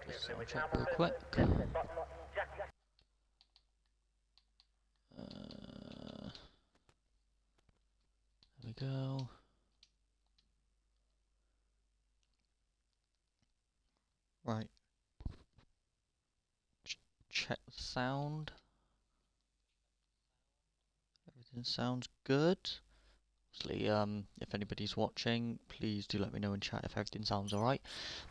Just sound check real quick. There we go. Right. Check the sound. Everything sounds good. Obviously, if anybody's watching, please do let me know in chat if everything sounds alright.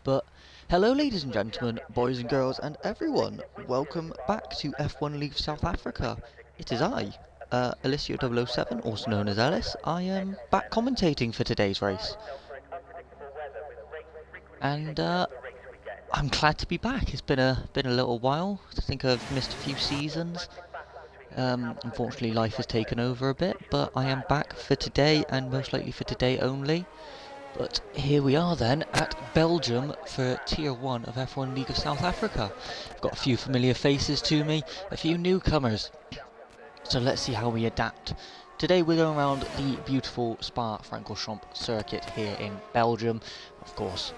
But, hello ladies and gentlemen, boys and girls and everyone. Welcome back to F1 League of South Africa. It is I, Alicio007, also known as Ellis. I am back commentating for today's race. And, I'm glad to be back. It's been a little while. I think I've missed a few seasons. Unfortunately life has taken over a bit, but I am back for today and most likely for today only. But here we are then at Belgium for Tier 1 of F1 League of South Africa. I've got a few familiar faces to me, a few newcomers. So let's see how we adapt. Today we're going around the beautiful Spa-Francorchamps circuit here in Belgium. Of course,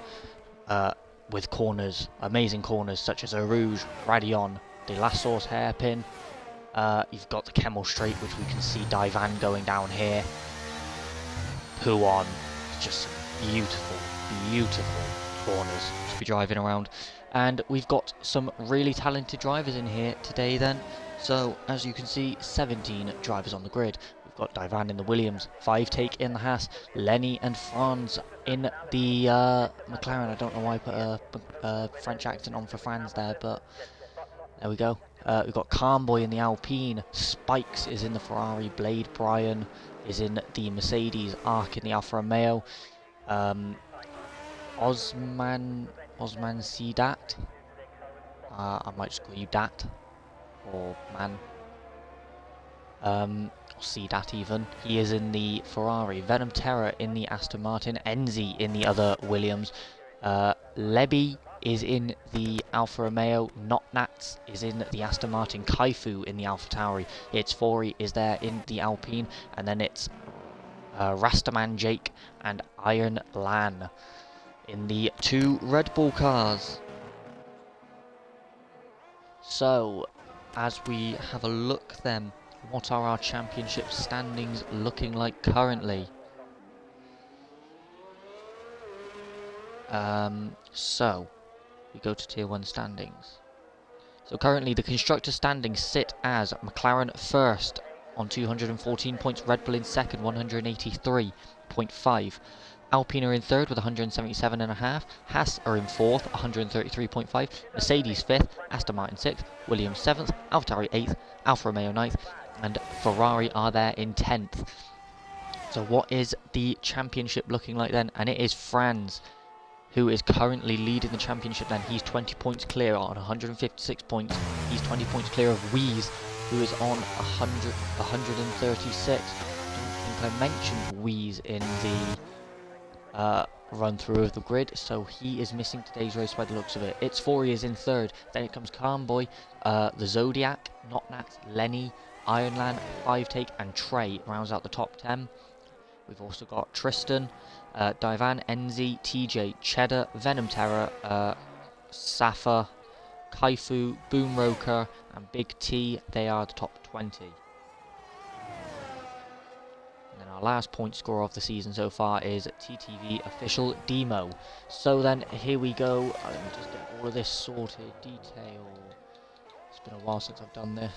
with corners, amazing corners such as Eau Rouge, Radion, De La Source hairpin. You've got the Kemmel Straight, which we can see Divan going down here. Pouon, just beautiful, beautiful corners to be driving around. And we've got some really talented drivers in here today then. So, as you can see, 17 drivers on the grid. We've got Divan in the Williams, 5-Take in the Haas, Lenny and Franz in the McLaren. I don't know why I put a French accent on for Franz there, but there we go. We've got Calmboy in the Alpine, Spikes is in the Ferrari, Blade Brian is in the Mercedes, Arc in the Alfa Romeo, Osman Sidat, I might just call you Dat, or Man, or Sidat even, he is in the Ferrari, Venom Terror in the Aston Martin, Enzi in the other Williams, Lebby is in the Alfa Romeo, Notnats is in the Aston Martin, Kaifu in the Alfa Tauri, it's Fori is there in the Alpine, and then it's Rastaman Jake and Iron Lan in the two Red Bull cars. So, as we have a look then, what are our championship standings looking like currently? So, we go to Tier 1 standings. So currently the constructor standings sit as McLaren first on 214 points, Red Bull in second 183.5, Alpine are in third with 177.5, Haas are in fourth 133.5, Mercedes fifth, Aston Martin sixth, Williams seventh, AlphaTauri eighth, Alfa Romeo ninth, and Ferrari are there in 10th. So what is the championship looking like then? And it is Franz who is currently leading the championship then. He's 20 points clear on 156 points. He's 20 points clear of Wheeze, who is on 136. I don't think I mentioned Wheeze in the run through of the grid, so he is missing today's race by the looks of it. It's Fori is in third, then it comes Calmboy, the Zodiac, Notnats, Lenny, Ironland, 5-Take and Trey rounds out the top 10. We've also got Tristan, Divan, Enzi, TJ, Cheddar, Venom Terror, Safa, Kaifu, Boom Roker, and Big T. They are the top 20. And then our last point scorer of the season so far is TTV Official Demo. So then here we go. Let me just get all of this sorted. Detail. It's been a while since I've done this.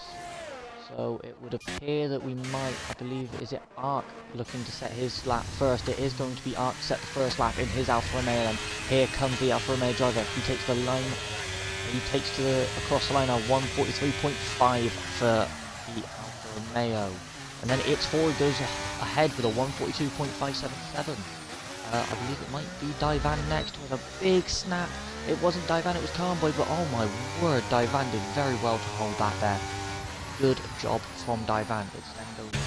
So it would appear that we might, I believe, is it Arc looking to set his lap first? It is going to be Arc to set the first lap in his Alfa Romeo, and here comes the Alfa Romeo driver. He takes the line, he takes to the across the line at 143.5 for the Alfa Romeo, and then it's forward goes ahead with a 142.577. I believe it might be Divan next with a big snap. It wasn't Divan, it was Calmboy, but oh my word, Divan did very well to hold that there. Good job from Divan. It's then goes to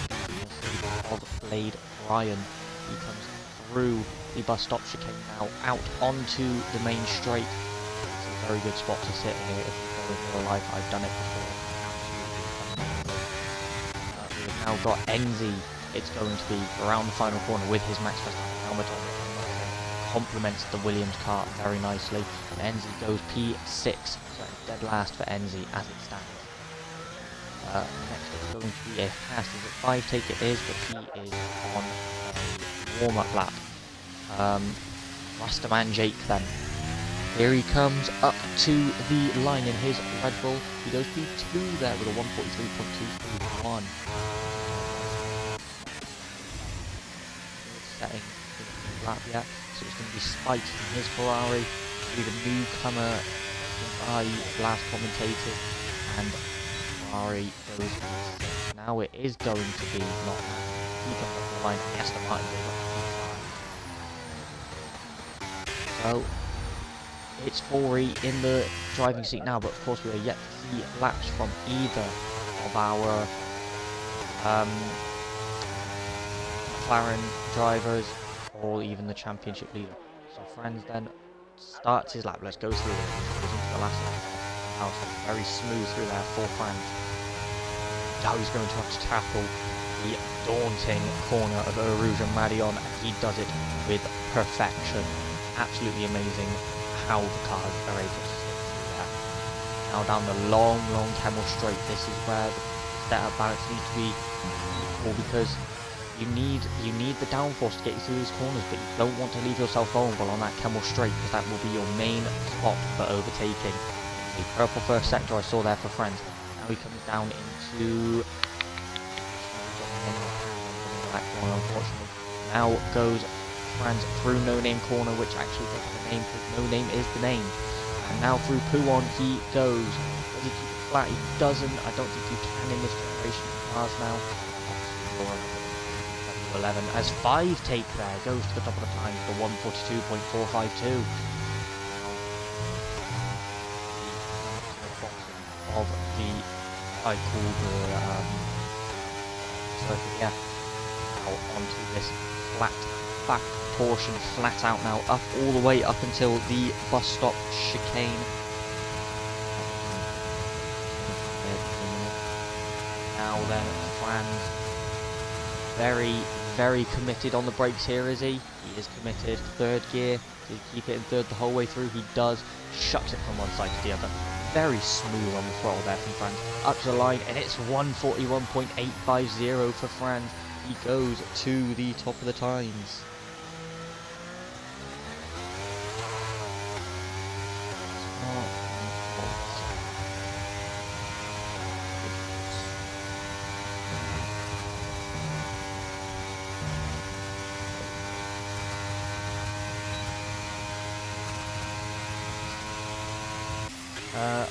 the of Blade Brian. He comes through the bus stop chicane now out onto the main straight. It's a very good spot to sit here if you go in real life. I've done it before. We've now got Enzi. It's going to be around the final corner with his Max Verstappen helmet on. complements the Williams car very nicely. And Enzi goes P6, so dead last for Enzi as it stands. Next it's going to be a fast as a 5 take it is, but he is on a warm-up lap. Rastaman Jake then. Here he comes up to the line in his Red Bull. He goes P2 there with a 143.231. Setting the lap yet, so it's going to be Spikes in his Ferrari. Be the newcomer I last commentated, and Ferrari goes P6. Now it is going to be not he comes up the line. Aston Martin goes up to P5. So it's Fori in the driving seat now, but of course we are yet to see laps from either of our McLaren drivers or even the championship leader. So Franz then starts his lap. Let's go through it. Goes into the last lap. Now it's very smooth through there for Franz. Now he's going to have to tackle the daunting corner of Eau Rouge and Marion, and he does it with perfection. Absolutely amazing how the cars are able to slip through there. Now down the long Camel Straight, this is where the setup balance needs to be equal, because you need the downforce to get you through these corners, but you don't want to leave yourself vulnerable on that Camel Straight, because that will be your main spot for overtaking. The purple first sector I saw there for Friends. Now he comes down into that corner, unfortunately. Now goes Franz through No Name corner, which actually doesn't have a name because No Name is the name. And now through Pouon he goes. Does he keep it flat? He doesn't. I don't think you can in this generation of cars now. 11 as 5 take there, goes to the top of the times for 142.452. Of the I call the circuit, yeah. Now onto this flat back portion, flat out now, up all the way up until the bus stop chicane. Now then, Franz, very committed on the brakes here, is he? He is committed. Third gear, did he keep it in third the whole way through? He does. Shucks it from one side to the other. Very smooth on the throttle there from Franz. Up to the line, and it's 141.850 for Franz. He goes to the top of the times.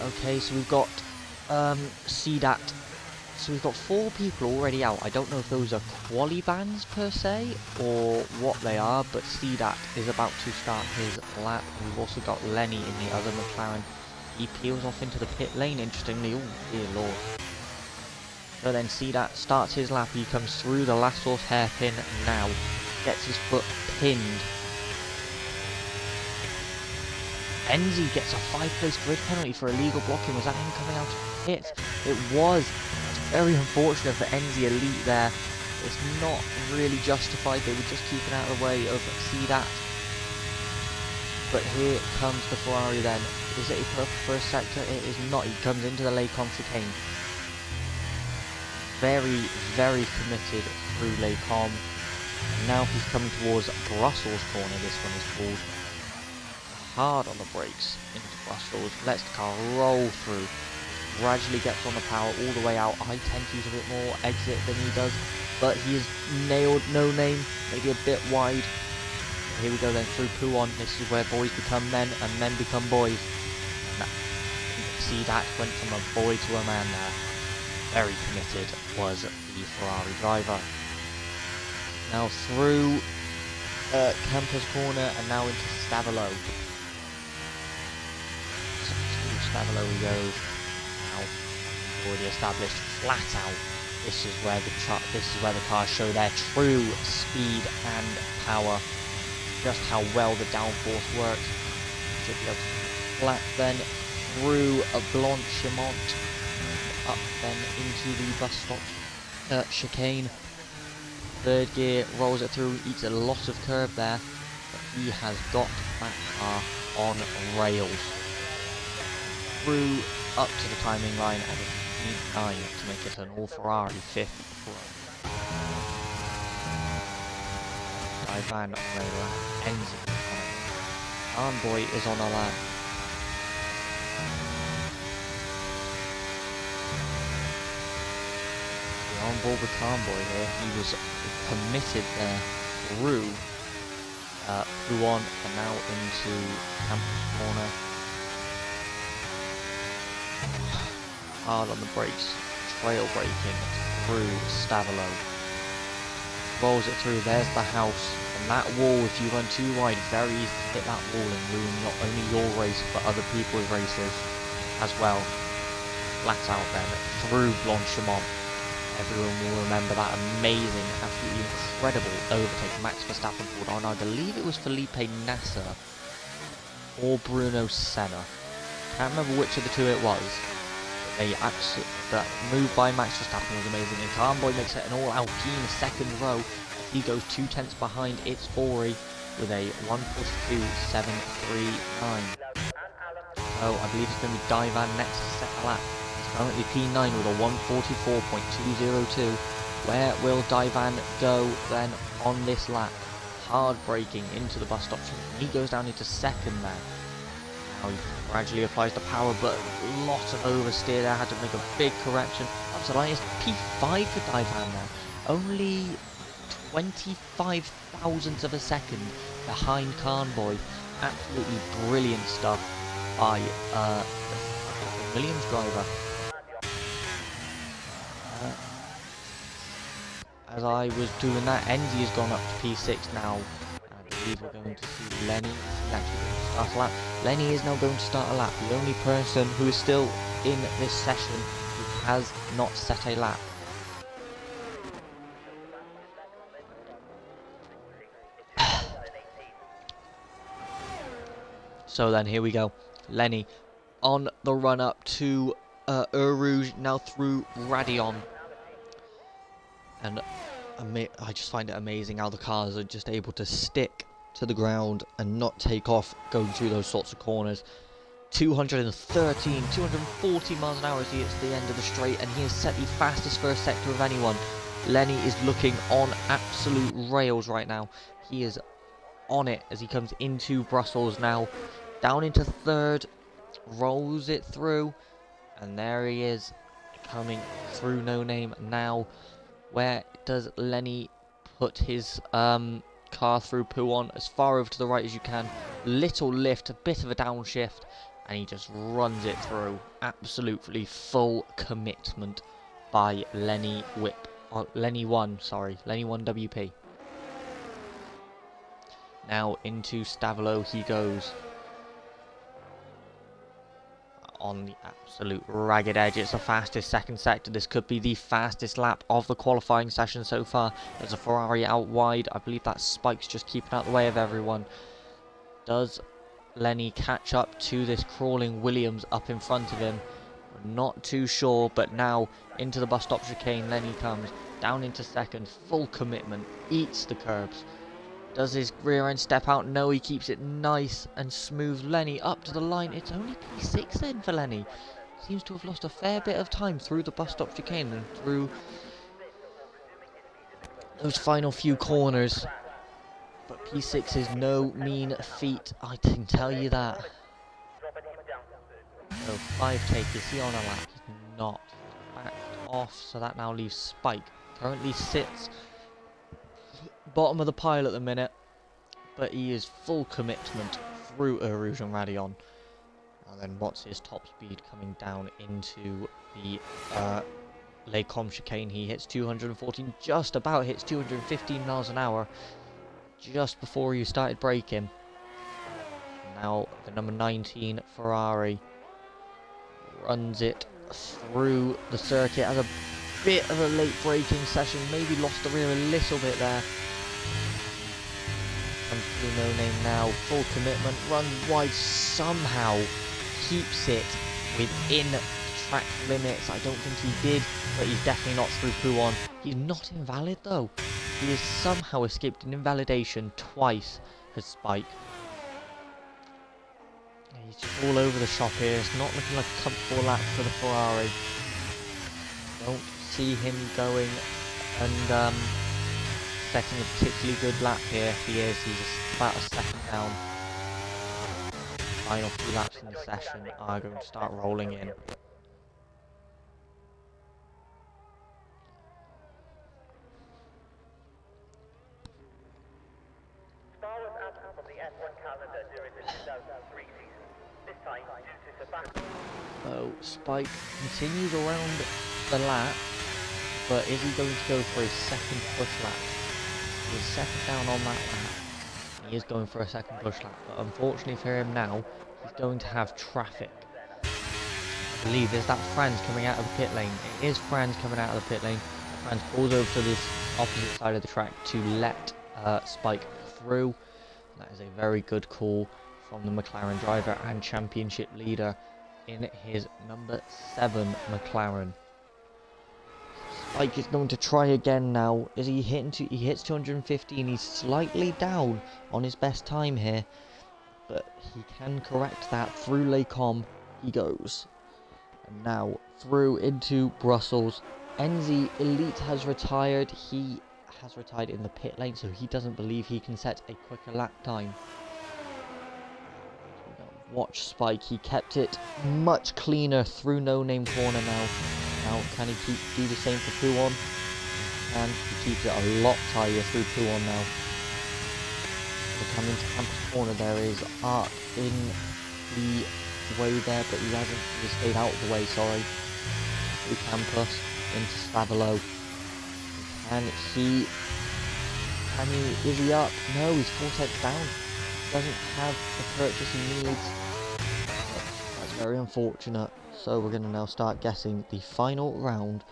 Okay, so we've got CDAT. So we've got 4 people already out. I don't know if those are quali bans per se or what they are, but CDAT is about to start his lap. We've also got Lenny in the other McLaren. He peels off into the pit lane, interestingly. Oh dear lord. So then CDAT starts his lap. He comes through the last source hairpin now. Gets his foot pinned. Enzi gets a 5-place grid penalty for illegal blocking. Was that him coming out of pit? It was. It's very unfortunate for Enzi Elite there. It's not really justified. They were just keeping out of the way of CDAT. But here comes the Ferrari then. Is it a purple first sector? It is not. He comes into the Lake chicane. Very committed through Lake Com. Now he's coming towards Brussels corner, this one is called. Hard on the brakes into Brussels, lets the car roll through, gradually gets on the power all the way out. I tend to use a bit more exit than he does, but he has nailed No Name, maybe a bit wide. Here we go then through Pouon. This is where boys become men and men become boys. And you can see that went from a boy to a man there. Very committed was the Ferrari driver. Now through Campers corner and now into Stavelot. Stavelot we go. Now already established flat out. This is where the cars show their true speed and power. Just how well the downforce works. Should be able to flat then through a Blanchimont, up then into the bus stop chicane. Third gear rolls it through, eats a lot of curve there. But he he has got that car on rails. Through up to the timing line of P9 to make it an all-Ferrari 5th run. Ivan on a lap, ends it. Armboy is on a lap. We're on board with Armboy here. He was committed there through Puon and now into Campus Corner. Hard on the brakes, trail braking through Stavilo. Rolls it through, there's the house. And that wall, if you run too wide, it's very easy to hit that wall and ruin not only your race, but other people's races as well. Flat out then, through Blanchimont. Everyone will remember that amazing, absolutely incredible overtake. Max Verstappen pulled on, I believe it was Felipe Nasser or Bruno Senna. Can't remember which of the two it was. That move by Max Verstappen was amazing. And Carnboy makes it an all-Alpine second row. He goes 2 tenths behind its Fori with a 1:42.739. Oh, I believe it's going to be Divan next to set the lap. He's currently P9 with a 1:44.202. Where will Divan go then on this lap? Hard braking into the bus stop. He goes down into second there. Now he gradually applies the power, but lots of oversteer there. Had to make a big correction. Up to the line is P5 for Divan there. Only 25 thousandths of a second behind Carnboy. Absolutely brilliant stuff by the Williams driver. As I was doing that, Enzi has gone up to P6 now. I believe we're going to see Lenny actually going to start a lap. Lenny is now going to start a lap. The only person who is still in this session who has not set a lap. So then here we go. Lenny on the run up to Rouge, now through Radion. And I just find it amazing how the cars are just able to stick to the ground and not take off going through those sorts of corners. 213, 240 miles an hour as he hits the end of the straight, and he has set the fastest first sector of anyone. Lenny is looking on absolute rails right now. He is on it as he comes into Brussels now. Down into third, rolls it through, and there he is coming through No Name now. Where does Lenny put his car through Puon? As far over to the right as you can. Little lift, a bit of a downshift, and he just runs it through. Absolutely full commitment by Lenny Lenny 1 WP. Now into Stavilo he goes. On the absolute ragged edge. It's the fastest second sector. This could be the fastest lap of the qualifying session so far. There's a Ferrari out wide. I believe that Spike's just keeping out the way of everyone. Does Lenny catch up to this crawling Williams up in front of him? We're not too sure, but now into the bus stop chicane Lenny comes. Down into second. Full commitment. Eats the curbs. Does his rear end step out? No, he keeps it nice and smooth. Lenny up to the line. It's only P6 then for Lenny. Seems to have lost a fair bit of time through the bus stop chicane and through those final few corners. But P6 is no mean feat, I can tell you that. So 5 take, is he on a lap? He's not. Backed off, so that now leaves Spike. Currently sits bottom of the pile at the minute, but he is full commitment through Rouge and Radion. And then what's his top speed coming down into the Les Combes chicane? He hits 214, just about hits 215 miles an hour just before he started braking. Now the number 19 Ferrari runs it through the circuit, has a bit of a late braking session, maybe lost the rear a little bit there. Comes through No Name now, full commitment, runs wide somehow, keeps it within track limits. I don't think he did, but he's definitely not through Puon. He's not invalid though. He has somehow escaped an invalidation twice has Spike. He's just all over the shop here. It's not looking like a comfortable lap for the Ferrari. Don't see him going and setting a particularly good lap here. He is. He's about a second down. Final few laps in the session are going to start rolling in. So Spike continues around the lap, but is he going to go for his second push lap? He's second down on that lap. He is going for a second push lap, but unfortunately for him now, he's going to have traffic. I believe there's that Franz coming out of the pit lane. It is Franz coming out of the pit lane. Franz pulls over to this opposite side of the track to let Spike through. That is a very good call from the McLaren driver and championship leader in his number 7 McLaren. Spike is going to try again now. Is he hitting? He hits 215. He's slightly down on his best time here, but he can correct that. Through Les Combes he goes, and now through into Brussels. Enzi Elite has retired. He has retired in the pit lane, so he doesn't believe he can set a quicker lap time. Watch Spike, he kept it much cleaner through No Name corner now. Now can he do the same for Pouon? And he keeps it a lot tighter through Pouon now. Coming to Campus corner, there is Arc in the way there, but he stayed out of the way, sorry. Through Campus into Stavelo. Is he up? No, he's 4 tenths down. Doesn't have the purchase he needs. That's very unfortunate. So we're going to now start guessing the final round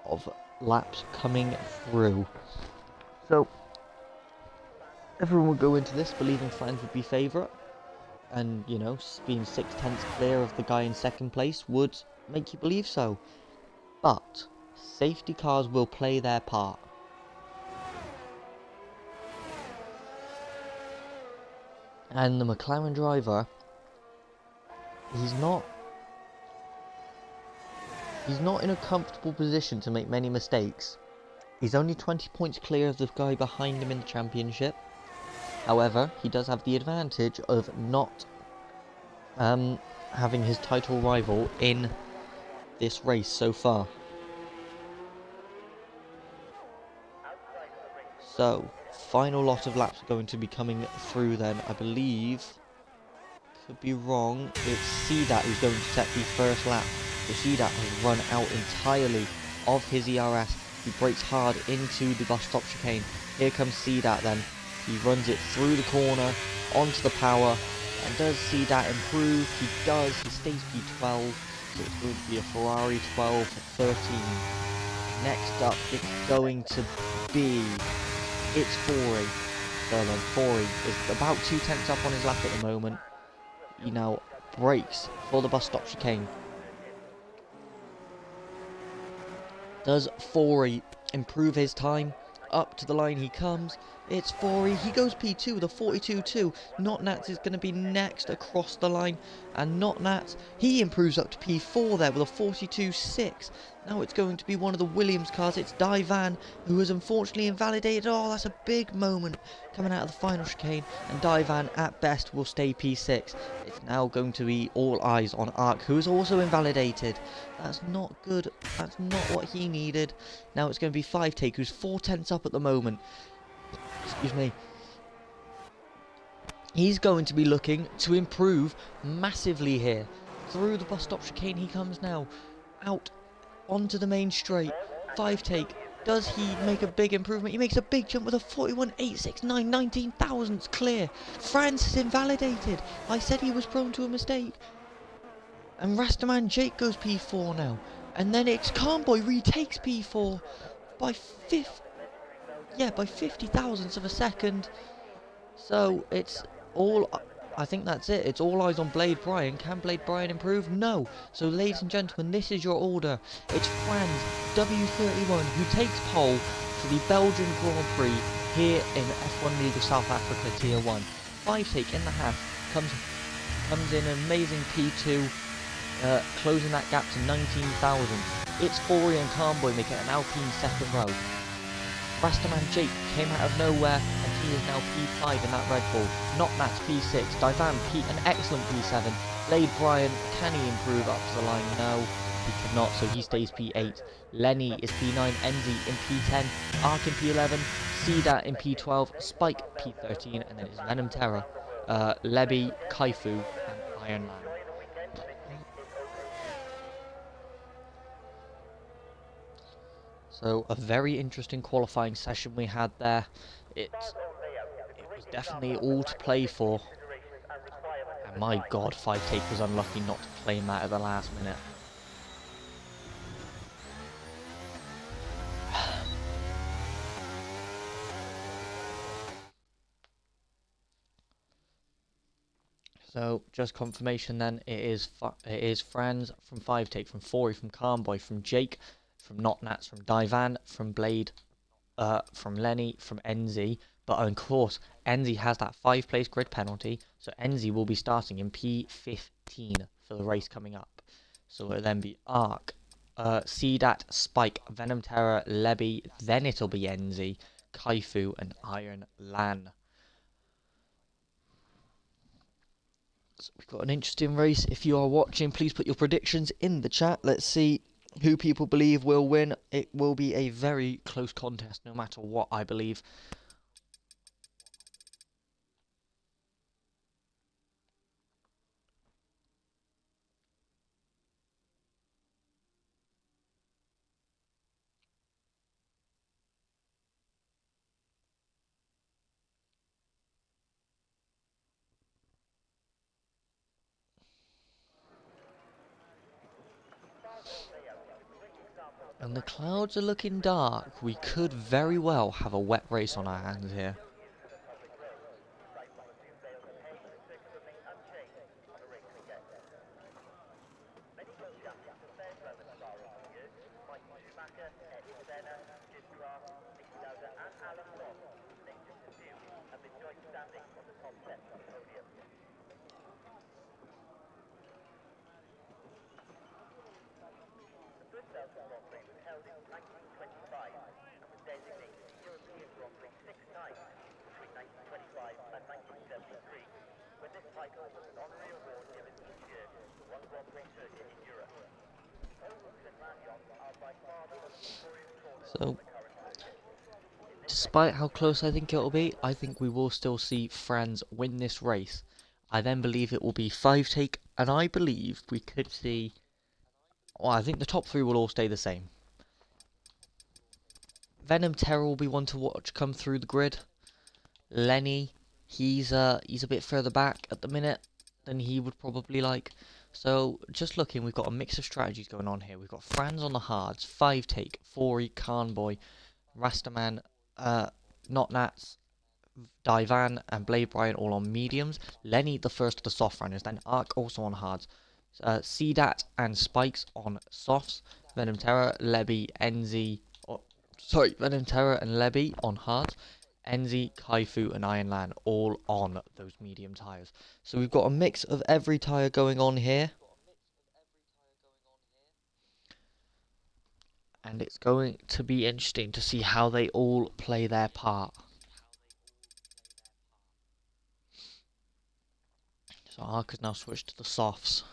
of laps coming through. So everyone will go into this believing Franz would be favourite, and you know, being 6 tenths clear of the guy in second place would make you believe so. But safety cars will play their part. And the McLaren driver, he's not in a comfortable position to make many mistakes. He's only 20 points clear of the guy behind him in the championship. However, he does have the advantage of not having his title rival in this race so far. So final lot of laps are going to be coming through then. I believe, could be wrong, it's Cdat who's going to set the first lap. So Cdat has run out entirely of his ERS. He brakes hard into the bus stop chicane. Here comes Cdat then. He runs it through the corner onto the power. And does Cdat improve? He does. He stays P12. So it's going to be a Ferrari 12 for 13. Next up, it's going to be... it's Fori. So then Fori is about 2 tenths up on his lap at the moment. He now brakes for the bus stop chicane. Does Fori improve his time? Up to the line he comes. It's Fori. He goes P2 with a 42.2. Not Nats is going to be next across the line. And Not Nats, he improves up to P4 there with a 42.6. Now it's going to be one of the Williams cars. It's Daivan who is unfortunately invalidated. Oh, that's a big moment coming out of the final chicane. And Daivan at best will stay P6. It's now going to be all eyes on Arc, who is also invalidated. That's not good. That's not what he needed. Now it's going to be 5 Take, who's 4 tenths up at the moment. Excuse me. He's going to be looking to improve massively here. Through the bus stop chicane he comes now. Out onto the main straight. 5 Take. Does he make a big improvement? He makes a big jump with a 41.869, 19 thousandths clear. Franz is invalidated. I said he was prone to a mistake. And Rastaman Jake goes P4 now. And then it's Carnboy retakes P4 by 50 thousandths of a second. So it's all... I think that's it. It's all eyes on Blade Brian. Can Blade Brian improve? No. So ladies and gentlemen, this is your order. It's Franz W31 who takes pole for the Belgian Grand Prix here in F1 League of South Africa Tier 1. 5 take in the half, comes in an amazing P2, closing that gap to 19,000. It's Ori and Carnboy making an Alpine second row. Rastaman Jake came out of nowhere and he is now P5 in that Red Bull. Not Nats P6, Divan an excellent P7. Blade Brian, can he improve up to the line? No, he cannot, so he stays P8. Lenny is P9, Enzy in P10, Ark in P11, Cdat in P12, Spike P13, and then it's Venom Terror, Lebby, Kaifu, and Ironland. So a very interesting qualifying session we had there. It was definitely all to play for. And my god, 5 take was unlucky not to claim that at the last minute. So just confirmation then, it is Franz from 5 take, from Fori, from Carnboy, from Jake, from Not Nats, from Divan, from Blade, from Lenny, from Enzy. But of course, Enzy has that 5 place grid penalty, so Enzy will be starting in P15 for the race coming up. So it'll then be Ark, Cdat, Spike, Venom Terror, Lebby, then it'll be Enzy, Kaifu, and Iron Lan. So we've got an interesting race. If you are watching, please put your predictions in the chat. Let's see who people believe will win. It will be a very close contest, no matter what, I believe. And the clouds are looking dark. We could very well have a wet race on our hands here. So, despite how close I think it'll be, I think we will still see Franz win this race. I then believe it will be 5 take, and I believe we could see... Well, I think the top 3 will all stay the same. Venom Terror will be one to watch come through the grid. Lenny, he's a bit further back at the minute than he would probably like. So, just looking, we've got a mix of strategies going on here. We've got Franz on the hards, 5 take, Fori, Carnboy, Rastaman, Not Nats, Divan, and Blade Brian all on mediums. Lenny, the first of the soft runners. Then Ark also on hards. Cdat and Spikes on softs. Venom Terror, Lebby, Enzy. Venom Terror and Lebby on hards. Enzy, Kaifu, and Ironland all on those medium tyres. So we've got a mix of every tyre going on here. And it's going to be interesting to see how they all play their part. So Ark has now switched to the softs.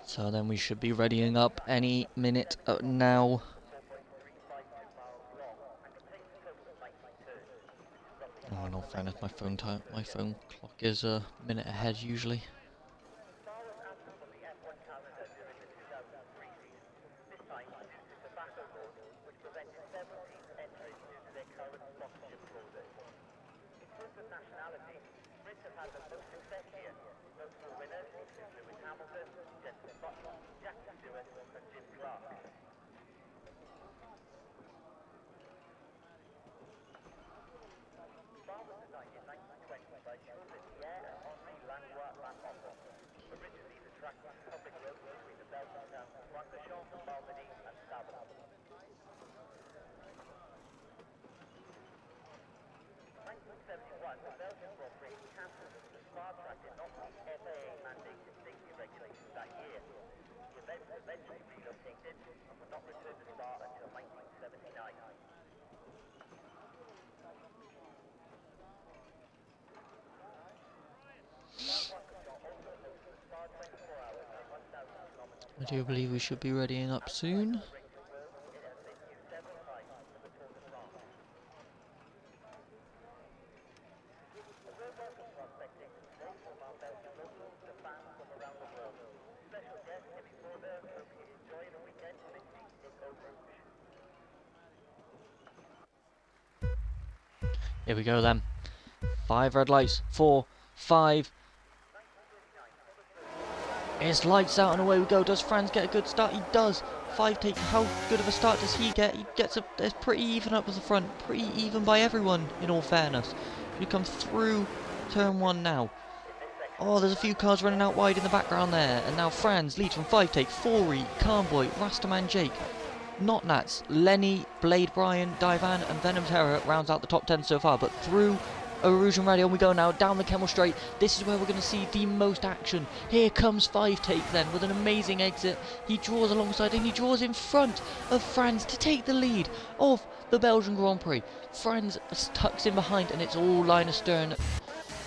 So then we should be readying up any minute now. Oh, in all fairness, my phone clock is a minute ahead usually. I do believe we should be readying up soon. Here we go then. 5 red lights, 4, 5. It's lights out and away we go. Does Franz get a good start? He does. 5 take. How good of a start does he get? He gets a. It's pretty even up at the front. Pretty even by everyone, in all fairness. We come through turn 1 now. Oh, there's a few cars running out wide in the background there. And now Franz leads from 5 take. Fori, Carnboy, Rastaman Jake, Notnats, Lenny, Blade Brian, Divan and Venom Terror rounds out the top 10 so far. But through Erosion Radio we go now, down the Camel Straight. This is where we're going to see the most action. Here comes 5 take then with an amazing exit. He draws alongside and he draws in front of Franz to take the lead of the Belgian Grand Prix. Franz tucks in behind and it's all line astern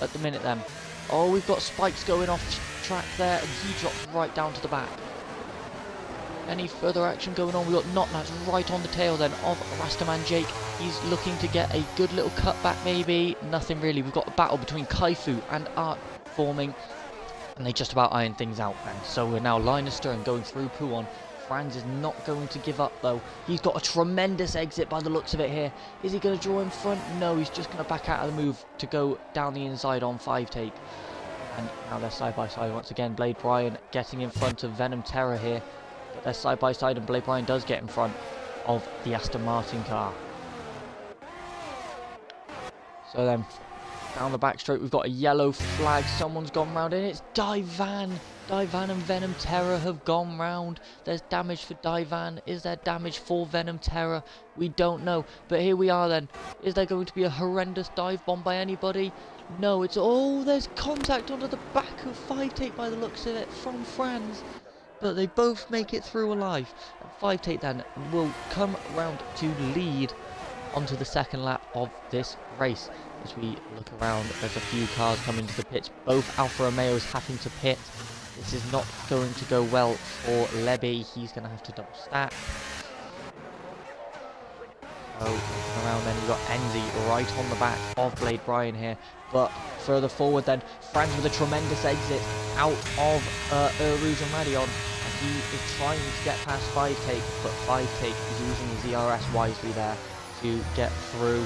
at the minute then. Oh, we've got Spikes going off track there and he drops right down to the back. Any further action going on? We've got Notnats right on the tail then of Rastaman Jake. He's looking to get a good little cutback maybe. Nothing really. We've got a battle between Kaifu and Art forming. And they just about iron things out then. So we're now line astern going through Puon. Franz is not going to give up though. He's got a tremendous exit by the looks of it here. Is he going to draw in front? No, he's just going to back out of the move to go down the inside on 5 take. And now they're side by side once again. Blade Brian getting in front of Venom Terror here. But they're side by side and Blade Brian does get in front of the Aston Martin car. So then down the back straight we've got a yellow flag. Someone's gone round and it's Divan. Divan and Venom Terror have gone round. There's damage for Divan. Is there damage for Venom Terror? We don't know. But here we are then. Is there going to be a horrendous dive bomb by anybody? No, it's... Oh, there's contact onto the back of 5 take by the looks of it from Franz. But they both make it through alive. And 5 take then will come round to lead onto the second lap of this race. As we look around, there's a few cars coming to the pits. Both Alfa Romeos having to pit. This is not going to go well for Lebby. He's going to have to double stack. Oh, around then we've got Enzi right on the back of Blade Brian here. But further forward then, Franz with a tremendous exit out of Rouge and Radion. And he is trying to get past 5 take, but 5 take is using his ERS wisely there to get through.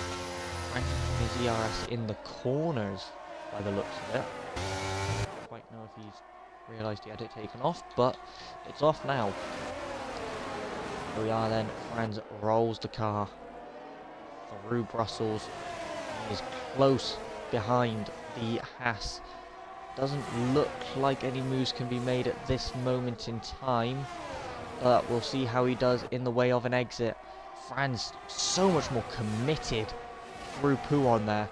Franz using his ERS in the corners by the looks of it. I don't quite know if he's realised he had it taken off, but it's off now. Here we are then, Franz rolls the car through Brussels. He is close behind the Haas. Doesn't look like any moves can be made at this moment in time, but we'll see how he does in the way of an exit. Franz so much more committed through Puon there.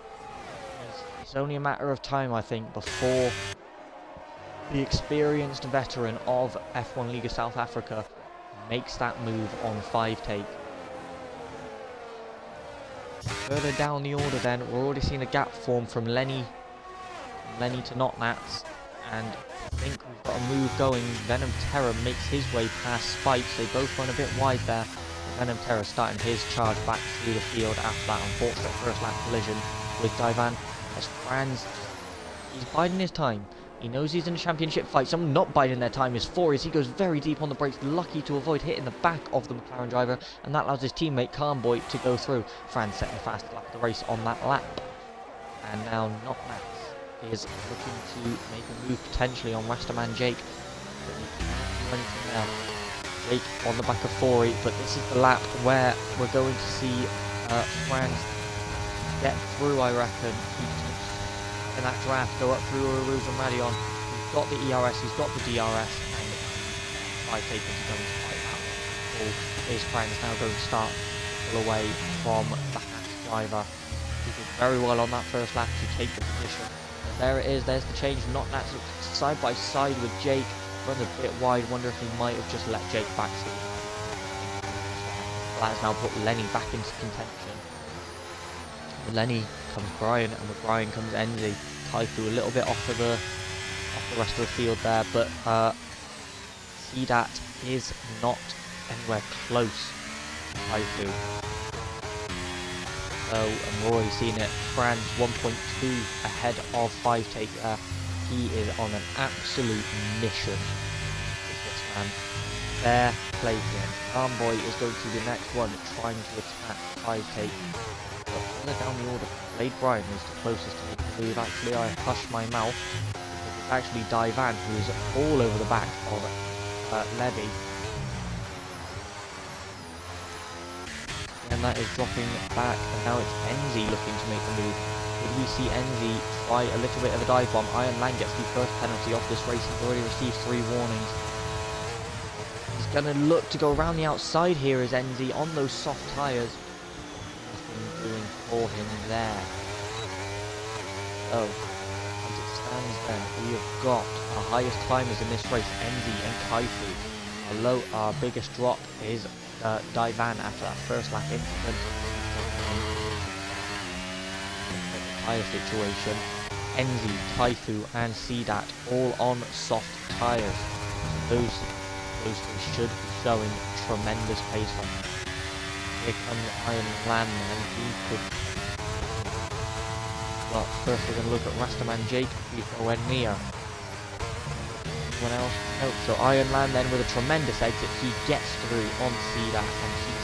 It's only a matter of time, I think, before the experienced veteran of F1 League of South Africa makes that move on 5 take. Further down the order then, we're already seeing a gap form from Lenny to Notnats, and I think we've got a move going. Venom Terror makes his way past Spikes. They both run a bit wide there. Venom Terror starting his charge back through the field after that unfortunate first lap collision. with Divan. As Franz, he's biding his time. He knows he's in a championship fight. Someone not biding their time is Four, as he goes very deep on the brakes, lucky to avoid hitting the back of the McLaren driver, and that allows his teammate Carnboy to go through. Franz setting the fastest lap of the race on that lap. And now Not Max is looking to make a move potentially on Rastaman Jake. But he can't do anything now. Jake on the back of Fori, but this is the lap where we're going to see Franz get through, I reckon. In that draft, go up through Uruz and Radion. He's got the ERS, he's got the DRS, and 5 takers are going to fight that one. Is Franz now going to start to pull away from the Haas driver? He did very well on that first lap to take the position. And there it is, there's the change. Not that side by side with Jake. Runs a bit wide, wonder if he might have just let Jake back. So that has now put Lenny back into contention. With Lenny comes Brian, and with Brian comes Enzi. Taifu a little bit off the rest of the field there, but Sedat is not anywhere close to Taifu. So, and we're already seeing it. Franz 1.2 ahead of 5 take there. He is on an absolute mission with this man. Fair play to him. Armboy is going to be the next one trying to attack 5 take. But further down the order, Blade Brian is the closest to me. I believe actually I hushed my mouth. It's actually Divan who is all over the back of Levy. And that is dropping back, and now it's Enzi looking to make the move. Did we see Enzi try a little bit of a dive bomb? Iron Man gets the first penalty off this race. He's already received 3 warnings. He's going to look to go around the outside here as Enzi on those soft tyres. Nothing doing for him there. So, as it stands then, we have got our highest climbers in this race, Enzi and Kaifu. Although our biggest drop is Divan after that first lap incident. Tyre situation. Enzi, Taifu and Sedat all on soft tyres. So those 3 should be showing tremendous pace on. Here comes Iron Land and he could. But first we're going to look at Rastaman Jake. He's nowhere near. Anyone else? No. So Iron Land then with a tremendous exit. He gets through on Sedat and see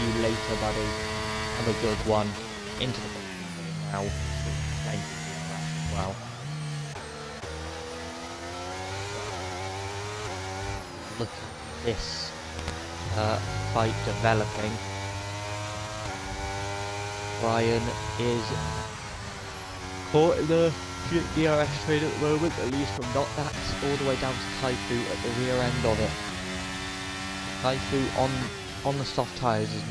you later, buddy. Have a good one. Into the now. Well. Look at this fight developing. Brian is caught in the DRS trade at the moment, at least from Not That all the way down to Taifu at the rear end of it. Taifu on the soft tyres is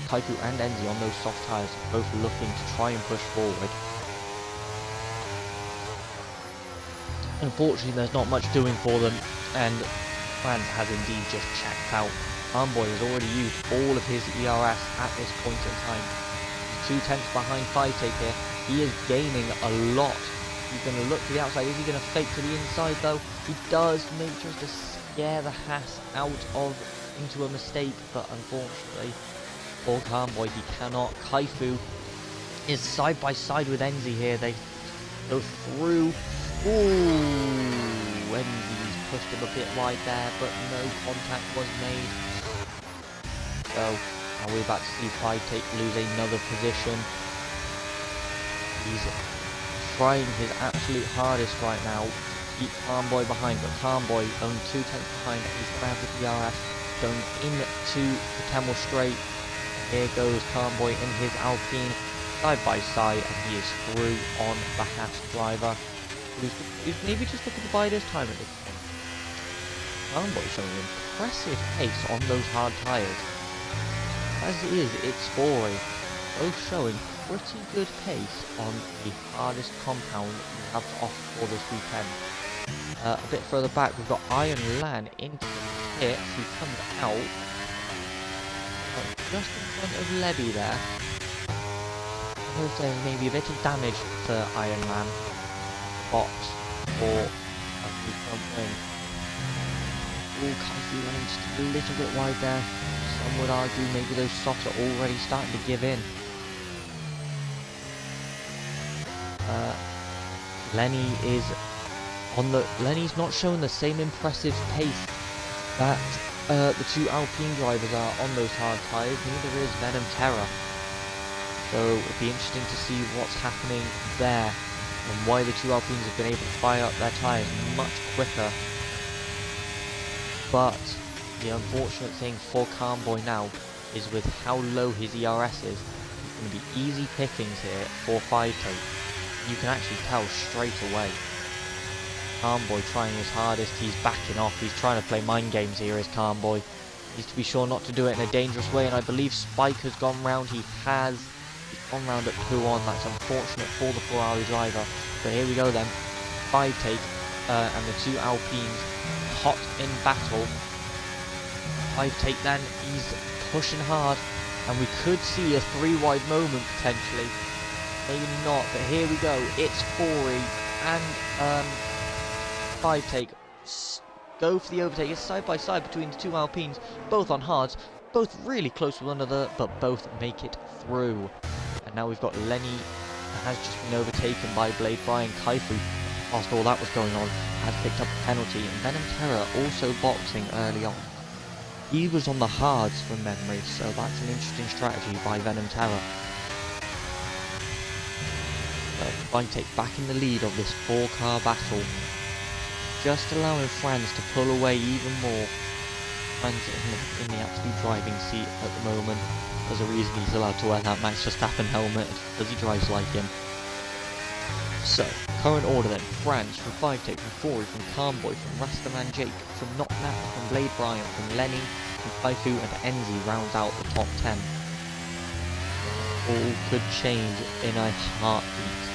Taifu and Enzi on those soft tyres, both looking to try and push forward. Unfortunately, there's not much doing for them, and Franz has indeed just checked out. Armboy has already used all of his ERS at this point in time. 2 tenths behind 5 take here. He is gaining a lot. He's going to look to the outside. Is he going to fake to the inside though? He does, make sure to scare the Haas out of into a mistake, but unfortunately for Armboy he cannot. Kaifu is side by side with Enzi here. They go through. Ooh, Enzi's pushed him a bit wide there, but no contact was made. So, now we're about to see 5 take lose another position. He's trying his absolute hardest right now to keep Carnboy behind, but Carnboy only 2 tenths behind. He's going to have the DRS going into the Camel Straight. Here goes Carnboy in his Alpine side by side, and he is through on the Haas driver. He's maybe just looking to buy this time at this point. Carnboy showing an impressive pace on those hard tyres. As it is, it's Foray, both showing pretty good pace on the hardest compound we have to offer for this weekend. A bit further back, we've got Iron Lan into the pit. He comes out just in front of Levy there. There's maybe a bit of damage to Iron Man. Box or a free front wing. Ooh, Kaifu running just a little bit wide there. Some would argue maybe those softs are already starting to give in. Lenny is Lenny's not showing the same impressive pace that the two Alpine drivers are on those hard tyres. Neither is Venom Terror. So it'll be interesting to see what's happening there and why the two Alpines have been able to fire up their tyres much quicker. But the unfortunate thing for Carnboy now is with how low his ERS is, it's going to be easy pickings here for 5-take. You can actually tell straight away. Carnboy trying his hardest, he's backing off, he's trying to play mind games here as Carnboy. Needs to be sure not to do it in a dangerous way, and I believe Spike has gone round. He's gone round at 2-on, that's unfortunate for the Ferrari driver. But here we go then, 5-take, and the two Alpines hot in battle. 5-take then, he's pushing hard, and we could see a 3-wide moment potentially. Maybe not, but here we go. It's Fori and 5-take go for the overtake. It's side by side between the two Alpines, both on hards, both really close to one another, but both make it through. And now we've got Lenny has just been overtaken by Blade Brian. Kaifu, whilst all that was going on, has picked up a penalty, and Venom Terror also boxing early on. He was on the hards from memory, so that's an interesting strategy by Venom Terror. 5-take back in the lead of this 4-car battle, just allowing Franz to pull away even more. Franz in the absolute driving seat at the moment. There's a reason he's allowed to wear that Max Verstappen helmet, because he drives like him. So, current order then: Franz from 5-take, from Fori, from Carnboy, from Rastaman Jake, from Knocknap, from Blade Brian, from Lenny, from Kaifu, and Enzi rounds out the top 10. All could change in a heartbeat.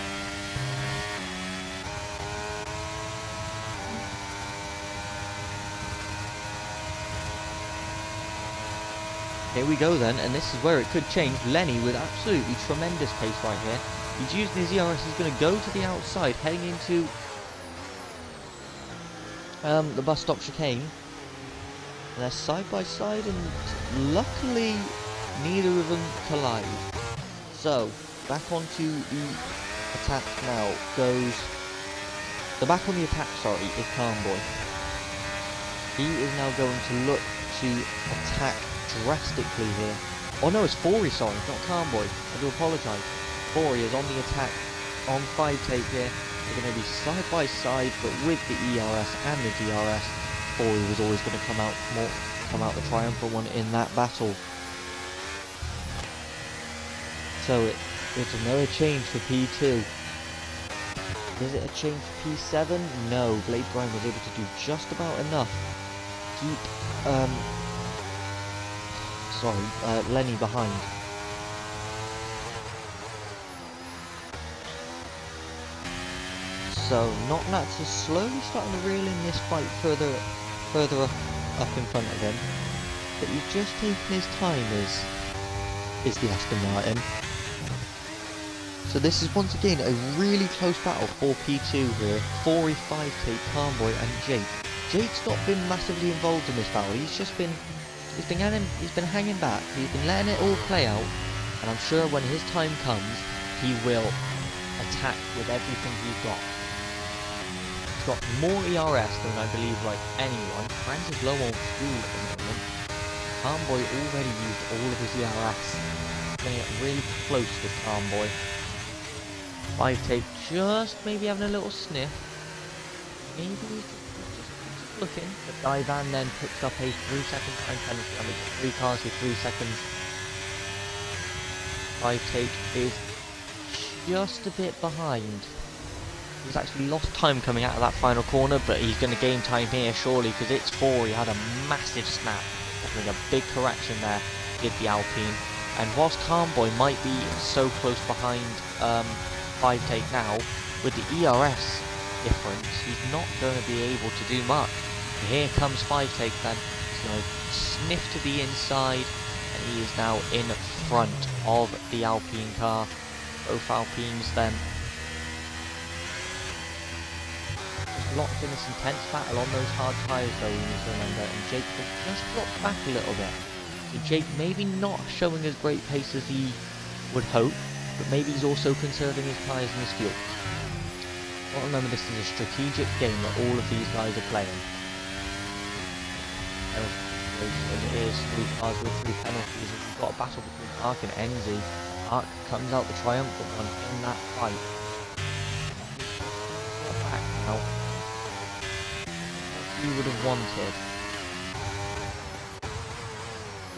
Here we go then, and this is where it could change. Lenny with absolutely tremendous pace right here. He's using his ERS, he's going to go to the outside, heading into the bus stop chicane. And they're side by side, and luckily neither of them collide. So, back onto the attack now goes... The back on the attack, sorry, is Carnboy. He is now going to look to attack drastically here. Oh no, it's Fori, sorry, not Carnboy. I do apologise. Fori is on the attack on 5-take here. They're going to be side by side, but with the ERS and the DRS, Fori was always going to come out the triumphant one in that battle. So it's another change for P2. Is it a change for P7? No, Blade Brian was able to do just about enough. Keep Lenny behind. So Knocknats is slowly starting to reel in this fight further up in front of him. But he's just taking his time is the Aston Martin. So this is once again a really close battle for P2 here. Fori, 5-take, Carnboy and Jake. Jake's not been massively involved in this battle. He's been hanging back. He's been letting it all play out, and I'm sure when his time comes, he will attack with everything he's got. He's got more ERS than I believe like anyone. Franz is low on fuel at the moment. Carnboy already used all of his ERS. Getting it really close with Carnboy. 5-take just maybe having a little sniff. Maybe just looking. The Divan then picks up a 3-second time penalty. I mean, 3 cars with 3 seconds. 5-take is just a bit behind. He's actually lost time coming out of that final corner, but he's going to gain time here surely, because it's 4. He had a massive snap, offering a big correction there, did the Alpine. And whilst Carnboy might be so close behind 5-take now, with the ERS difference, he's not going to be able to do much. And here comes 5-take then. He's going to sniff to the inside, and he is now in front of the Alpine car. Both Alpines then just locked in this intense battle on those hard tyres though, we need to remember, and Jake has just dropped back a little bit. So Jake maybe not showing as great pace as he would hope, but maybe he's also conserving his tyres and his fuel. But remember, this is a strategic game that all of these guys are playing. As it is, 3 cars with 3 penalties, and we've got a battle between Ark and Enzi. Ark comes out the triumphant one in that fight. Back now. What you would have wanted.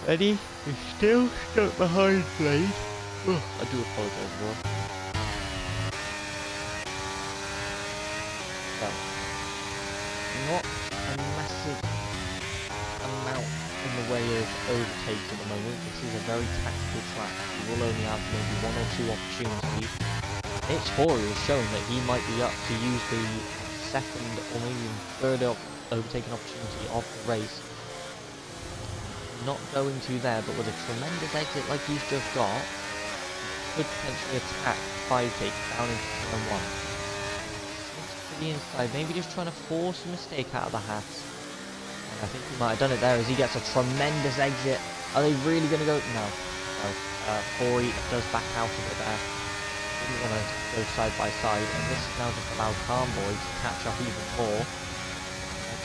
Eddie is still stuck behind Blade. Oh, I do apologise, everyone. So, not a massive amount in the way of overtakes at the moment. This is a very tactical track. You will only have maybe 1 or 2 opportunities. It's Hori has shown that he might be up to use the second or maybe third overtaking opportunity of the race. Not going to there, but with a tremendous exit like he's just got, he could potentially attack 5 take down into turn 1. To the inside, maybe just trying to force a mistake out of the hats. And I think he might have done it there as he gets a tremendous exit. Are they really going to go? No. No. Corey does back out of it there. Didn't want to go side by side, and this has now just allowed Calmboy to catch up even more.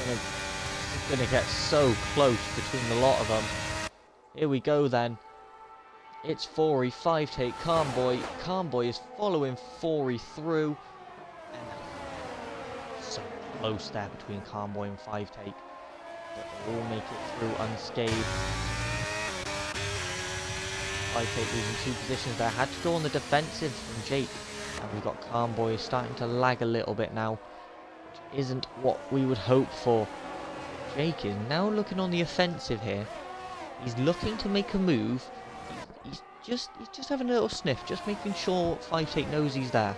It's going to get so close between the lot of them. Here we go then. It's Fori, 5 take, Calmboy. Calmboy is following Fori through. And so close there between Calmboy and 5 take. But they all make it through unscathed. 5 take losing 2 positions there. Had to go on the defensive from Jake. And we've got Calmboy starting to lag a little bit now, which isn't what we would hope for. Jake is now looking on the offensive here. He's looking to make a move. He's just having a little sniff, just making sure 5 take knows he's there.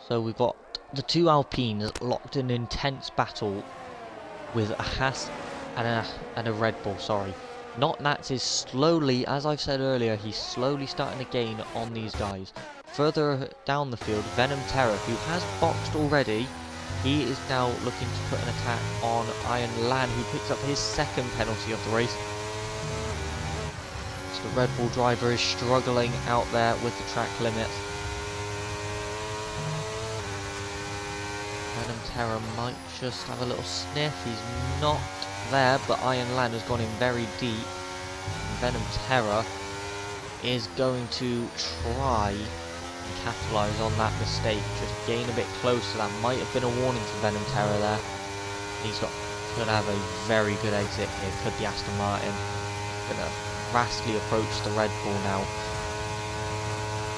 So we've got the 2 Alpines locked in an intense battle with a Haas and a Red Bull, sorry. Not Nats is slowly, as I've said earlier, he's slowly starting to gain on these guys. Further down the field, Venom Terror, who has boxed already, he is now looking to put an attack on Iron Lan, who picks up his 2nd penalty of the race. So the Red Bull driver is struggling out there with the track limits. Venom Terror might just have a little sniff. He's not there, but Iron Land has gone in very deep. Venom Terror is going to try and capitalise on that mistake. Just gain a bit closer. That might have been a warning to Venom Terror there. Could have a very good exit here. Could be Aston Martin. Going to vastly approach the Red Bull now.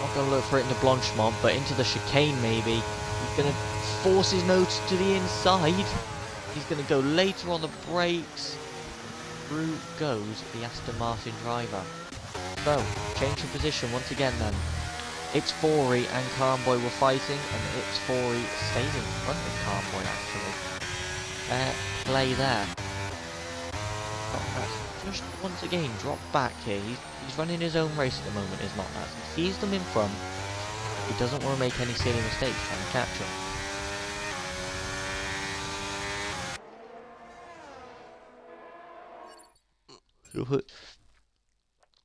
Not going to look for it in the Blanchemont, but into the chicane maybe. He's going to force his nose to the inside. He's going to go later on the brakes. Through goes the Aston Martin driver. So, change of position once again then. It's Fori and Calmboy were fighting, and it's Fori stays in front of Calmboy actually. Fair play there. Just once again dropped back here. He's running his own race at the moment, is not that. He sees them in front. He doesn't want to make any silly mistakes trying to catch them.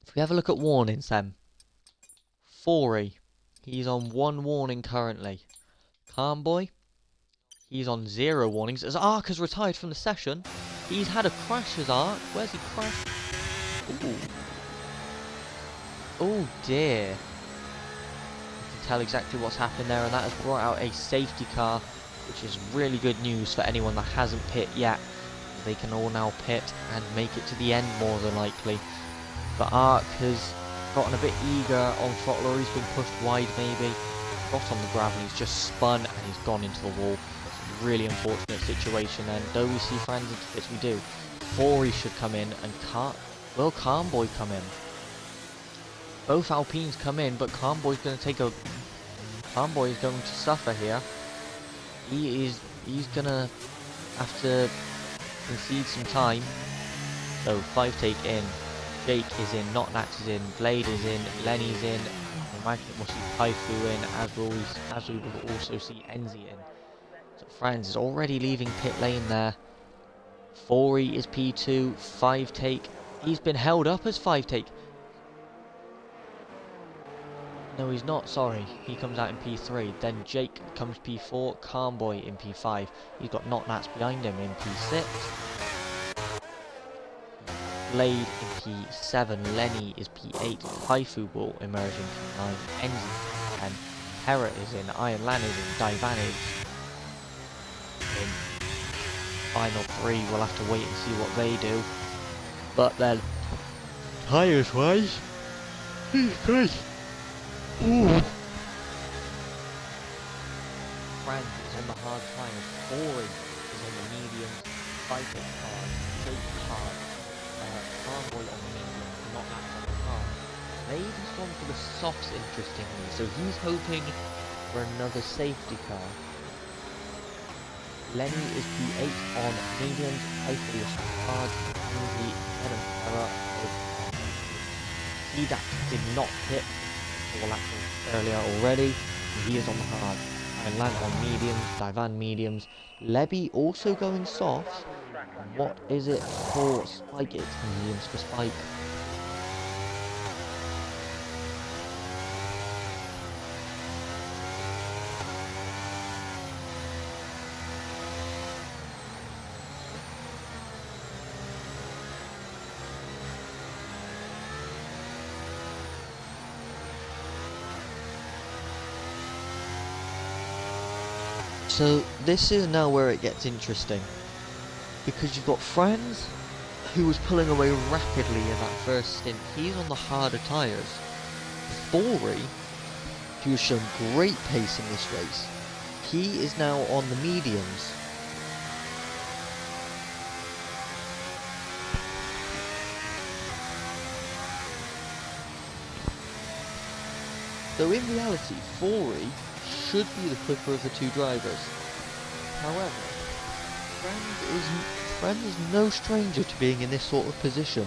If we have a look at warnings then. Fori, he's on 1 warning currently. Calmboy, he's on 0 warnings. As Ark has retired from the session, he's had a crash as Ark. Where's he crashed? Ooh. Oh dear. You can tell exactly what's happened there, and that has brought out a safety car, which is really good news for anyone that hasn't pit yet. They can all now pit and make it to the end more than likely. But Ark has gotten a bit eager on throttle, he's been pushed wide maybe. Got on the gravel, he's just spun and he's gone into the wall. It's a really unfortunate situation, and though we see fans into pits, we do. Fori should come in, and will Calmboy come in? Both Alpines come in, but Calmboy's going to take a... Calmboy is going to suffer here. He's going to have to concede some time. So 5 take in, Jake is in, Not Nats is in, Blade is in, Lenny's in, I imagine we'll see Kaifu in, as we will also see Enzi in. So Franz is already leaving pit lane there. Fori is P2, 5 take. He's been held up as 5 take. No, he's not, sorry. He comes out in P3. Then Jake comes P4, Calmboy in P5. He's got Not Nats behind him in P6. Blade in P7, Lenny is P8, Haifu will emerge in P9, Enzy P10, Terra is in, Iron Lan is in, Daivan is in. Final 3, we'll have to wait and see what they do. But then, tyres wise, great. Ooh. Frank is on the hard tyres, Ori is on the mediums, Fighter hard, Jake hard, Farboy on the medium, Not Nats on the hard. Lady's gone for the softs interestingly, so he's hoping for another safety car. Lenny is P8 on mediums, Haifu is hard, Enzy, Adam Terra is Edax did not pit 4 laps earlier already, and he is on the hard. And Lan on mediums, Daivan mediums, Lebby also going softs. What is it for Spike? It's mediums for Spike. So this is now where it gets interesting, because you've got Franz, who was pulling away rapidly in that first stint. He's on the harder tyres. Fori, who has shown great pace in this race, he is now on the mediums. So in reality, Fori should be the quicker of the two drivers. However, Franz is no stranger to being in this sort of position.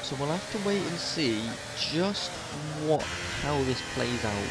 So we'll have to wait and see just how this plays out.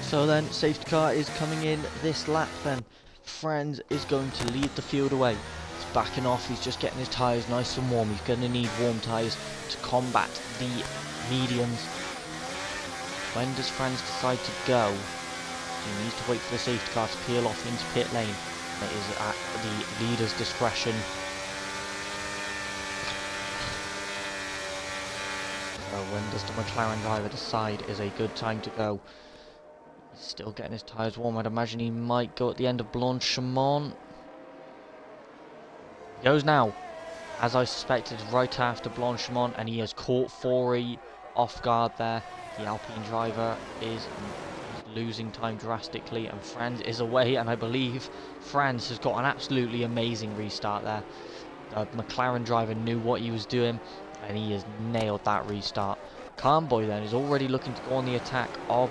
So then, safety car is coming in this lap then. Franz is going to lead the field away. It's backing off. He's just getting his tyres nice and warm. He's going to need warm tyres to combat the mediums. When does Franz decide to go? He needs to wait for the safety car to peel off into pit lane. It is at the leader's discretion. So when does the McLaren driver decide is a good time to go? He's still getting his tyres warm. I'd imagine he might go at the end of Blanchimont. He goes now, as I suspected, right after Blanchimont, and he has caught Fori off guard there. The Alpine driver is losing time drastically, and Franz is away, and I believe Franz has got an absolutely amazing restart there. The McLaren driver knew what he was doing, and he has nailed that restart. Carnboy then is already looking to go on the attack of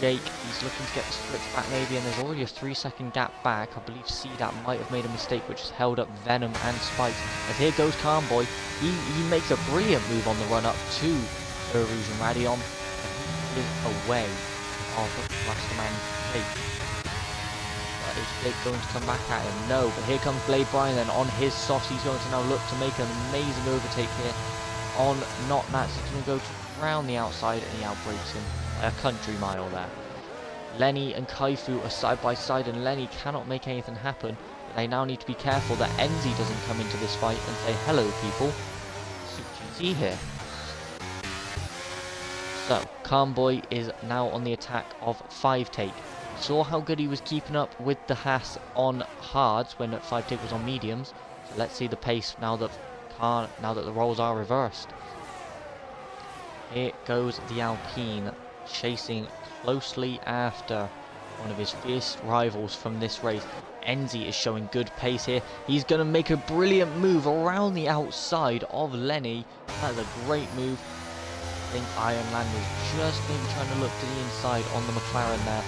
Jake. He's looking to get the switch back maybe, and there's already a 3-second gap back. I believe CDAP might have made a mistake, which has held up Venom and Spikes. As here goes Carnboy. He makes a brilliant move on the run up to Rouge and Radion. He is away of Rastaman Jake. But is Jake going to come back at him? No, but here comes Blade Brian, and on his softs he's going to now look to make an amazing overtake here on Not Nats. He's going to go around the outside, and he outbreaks him by a country mile there. Lenny and Kaifu are side by side, and Lenny cannot make anything happen. But they now need to be careful that Enzi doesn't come into this fight and say, "Hello people, CGT here." So, Carnboy is now on the attack of 5 take. Saw how good he was keeping up with the Haas on hards when 5 take was on mediums. So let's see the pace now that the roles are reversed. Here goes the Alpine, chasing closely after one of his fierce rivals from this race. Enzi is showing good pace here. He's going to make a brilliant move around the outside of Lenny. That is a great move. I think Ironland was just maybe trying to look to the inside on the McLaren there,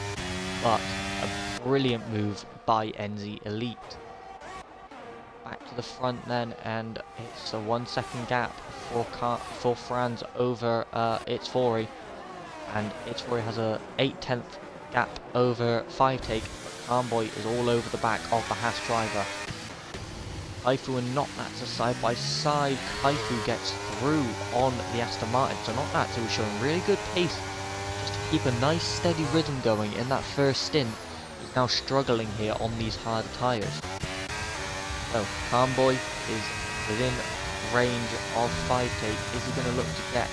but a brilliant move by Enzi Elite. Back to the front then, and it's a 1-second gap for Franz over Itzfori, and Itzfori has a 8/10 gap over 5 take, but Carnboy is all over the back of the Haas driver. Kaifu and Notnats are side by side. Kaifu gets through on the Aston Martin, so Notnats, who was showing really good pace just to keep a nice steady rhythm going in that first stint, is now struggling here on these hard tyres. So Carnboy is within range of 5 take. Is he going to look to get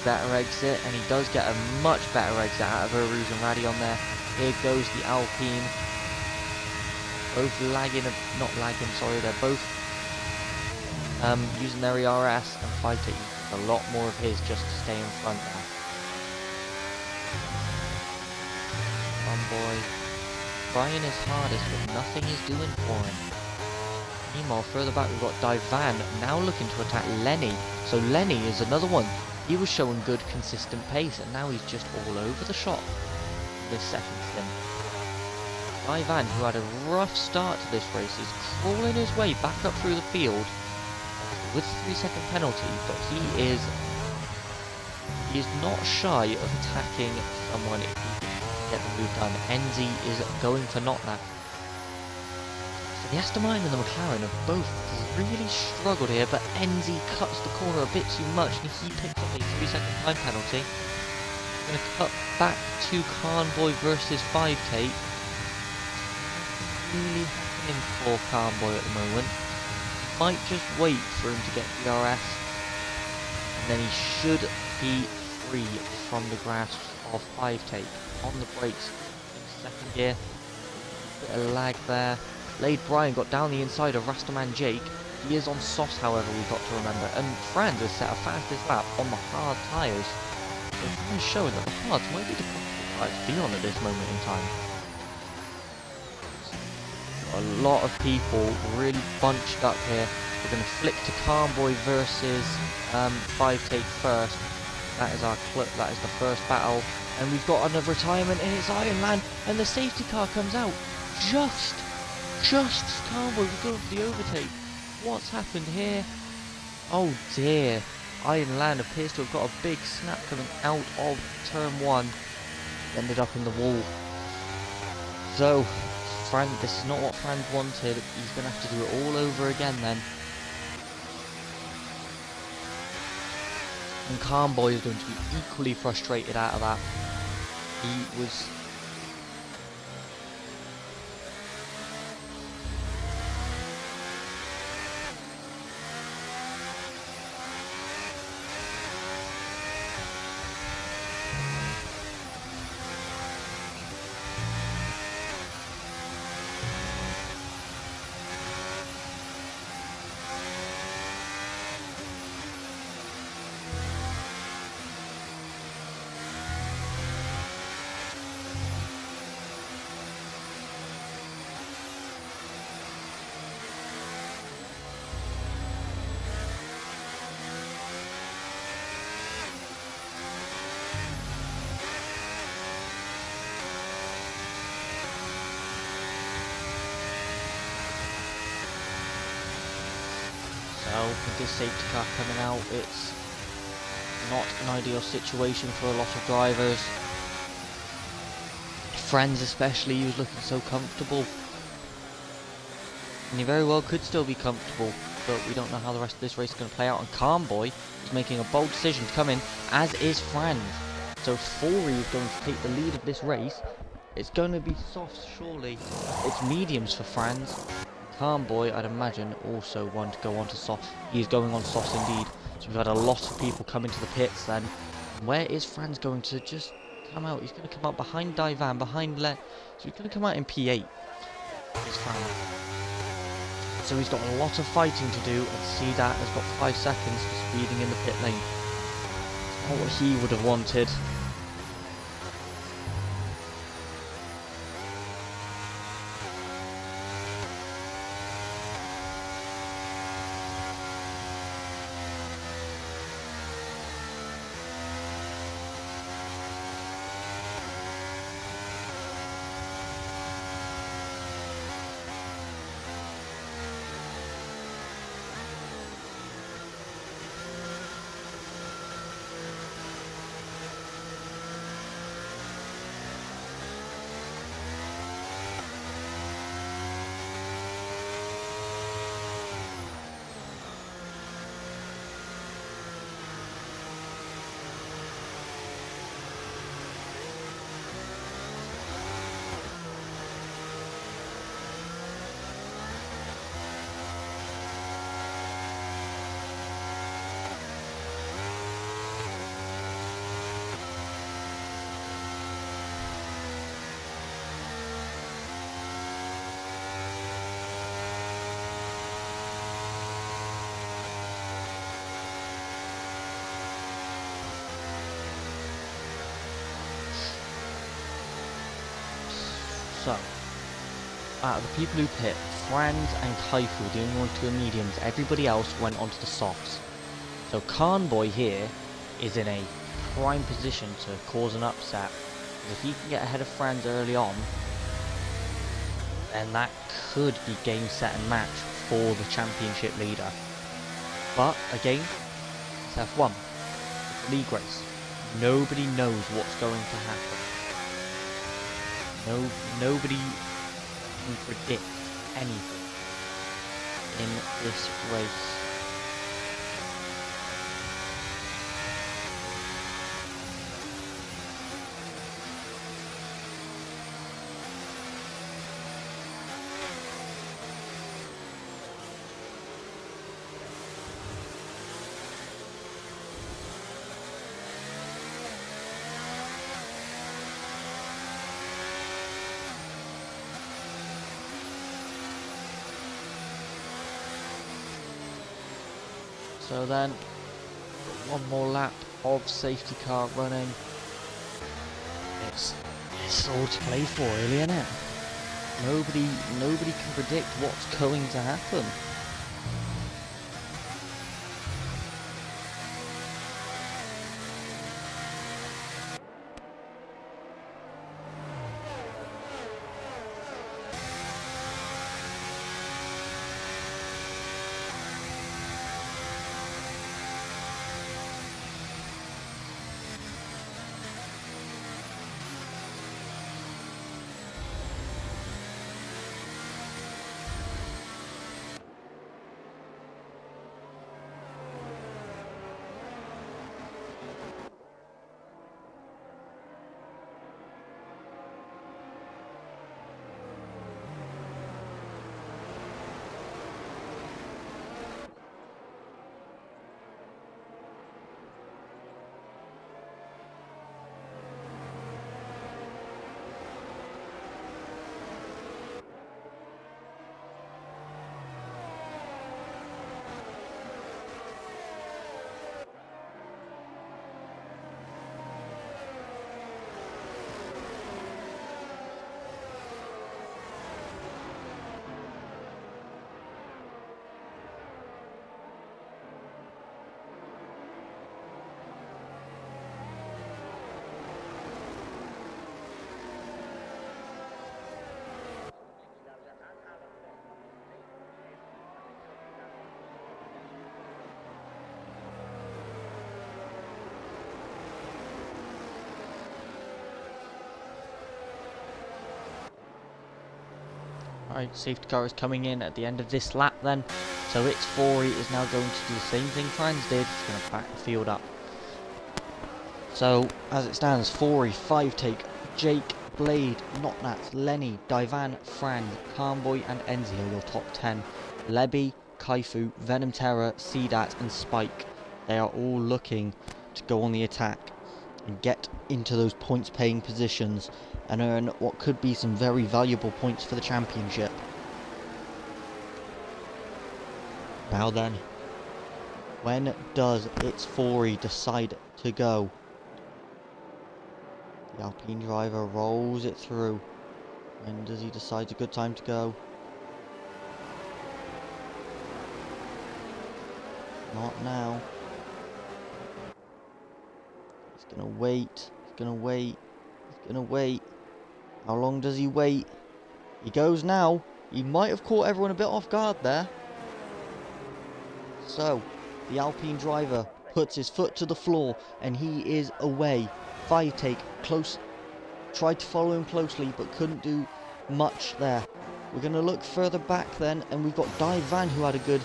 better exit? And he does get a much better exit out of Rouge and Radion there. Here goes the Alpine. Both lagging, not lagging, sorry, they're both using their ERS, and 5 take a lot more of his just to stay in front now. Carnboy trying his hardest, but nothing is doing for him. Meanwhile, further back we've got Divan now looking to attack Lenny. So Lenny is another one. He was showing good consistent pace, and now he's just all over the shop this second stint. Divan, who had a rough start to this race, is crawling his way back up through the field with a 3-second penalty, but he is not shy of attacking someone if he can get the move done. Enzi is going for Notnat. So the Aston Martin and the McLaren have both really struggled here, but Enzi cuts the corner a bit too much, and he picks up a 3-second time penalty. We're going to cut back to Carnboy versus 5 take. Really happening for Carnboy at the moment. Might just wait for him to get DRS, and then he should be free from the grasp of 5 take. On the brakes in second gear, bit of lag there. Blade Brian got down the inside of Rastaman Jake. He is on softs, however, we've got to remember, and Franz has set a fastest lap on the hard tyres. So Franz showing that the hards might be the comfortable tyres to be on at this moment in time. A lot of people really bunched up here. We're going to flick to Carnboy versus 5 take first. That is our clip. That is the first battle, and we've got another retirement, and it's Ironland, and the safety car comes out just as Carnboy was going for the overtake. What's happened here? Oh dear. Ironland appears to have got a big snap coming out of turn 1. Ended up in the wall. So This is not what Franz wanted. He's going to have to do it all over again then. And Calmboy is going to be equally frustrated out of that. He was... So, with this safety car coming out, it's not an ideal situation for a lot of drivers. Franz especially, he was looking so comfortable. And he very well could still be comfortable, but we don't know how the rest of this race is going to play out. And Calmboy is making a bold decision to come in, as is Franz. So if Fori is going to take the lead of this race, it's going to be softs surely. It's mediums for Franz. Calmboy, I'd imagine, also want to go on to soft. He is going on softs indeed. So we've had a lot of people come into the pits then. Where is Franz going to just come out? He's going to come out behind Divan, behind So he's going to come out in P8. It's Franz. So he's got a lot of fighting to do, and see that has got 5 seconds for speeding in the pit lane. Not what he would have wanted. So, out of the people who pit, Franz and Kaifu, the only ones to go mediums, everybody else went onto the softs. So Calmboy here is in a prime position to cause an upset. If he can get ahead of Franz early on, then that could be game, set and match for the championship leader. But again, it's F1, it's a league race. Nobody knows what's going to happen. Nobody can predict anything in this race. So then, one more lap of safety car running. It's all to play for, really, isn't it? Nobody can predict what's going to happen. Alright, safety car is coming in at the end of this lap then. So it's Fori is now going to do the same thing Franz did. He's going to back the field up. So, as it stands, Fori, 5 take, Jake, Blade, Notnats, Lenny, Divan, Franz, Carnboy and Enzi are your top 10. Lebby, Kaifu, Venom Terror, Seedat and Spike. They are all looking to go on the attack and get into those points paying positions and earn what could be some very valuable points for the championship. Now then, when does It's Fori decide to go? The Alpine driver rolls it through. When does he decide it's a good time to go? Not now. He's gonna wait. He's gonna wait. He's gonna wait. How long does he wait? He goes now. He might have caught everyone a bit off guard there. So, the Alpine driver puts his foot to the floor and he is away. 5 take, close. Tried to follow him closely but couldn't do much there. We're going to look further back then, and we've got Divan who had a good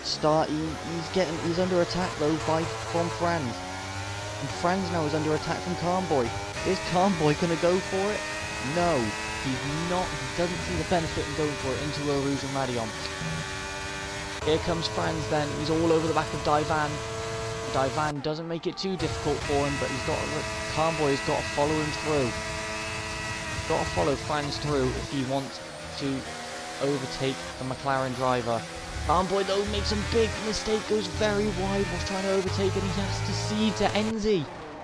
start. He's under attack though from Franz. And Franz now is under attack from Carnboy. Is Carnboy going to go for it? No, he's not. He doesn't see the benefit in going for it into Rouge and Radion. Here comes Franz then. He's all over the back of Divan. Divan doesn't make it too difficult for him, but Carnboy has got to follow him through. He's got to follow Franz through if he wants to overtake the McLaren driver. Carnboy though makes a big mistake, goes very wide whilst trying to overtake, and he has to cede to Enzi.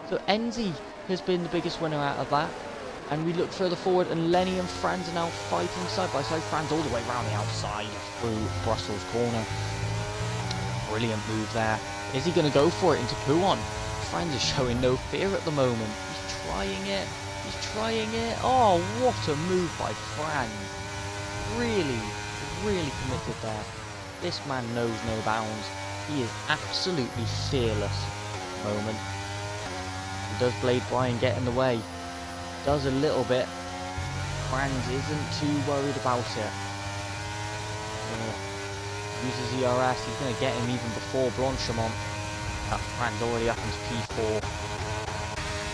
So Enzi has been the biggest winner out of that. And we look further forward, and Lenny and Franz are now fighting side by side. Franz all the way around the outside through Brussels corner. Brilliant move there. Is he going to go for it into Pouon? Franz is showing no fear at the moment. He's trying it. He's trying it. Oh, what a move by Franz. Really, really committed there. This man knows no bounds. He is absolutely fearless at the moment. Does Blade Brian get in the way? Does a little bit. Franz isn't too worried about it. Uses ERS, he's going to get him even before Blanchimont. That Franz already up into P4.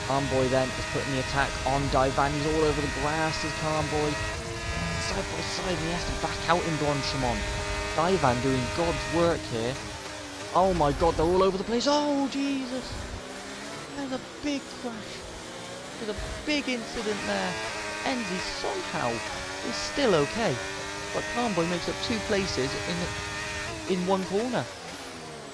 Carnboy then is putting the attack on Divan. He's all over the grass as Carnboy. Side by side, and he has to back out in Blanchimont. Divan doing God's work here. Oh my god, they're all over the place. Oh Jesus! There's a big crash. There's a big incident there. Enzi somehow is still okay, but Carnboy makes up 2 places in one corner.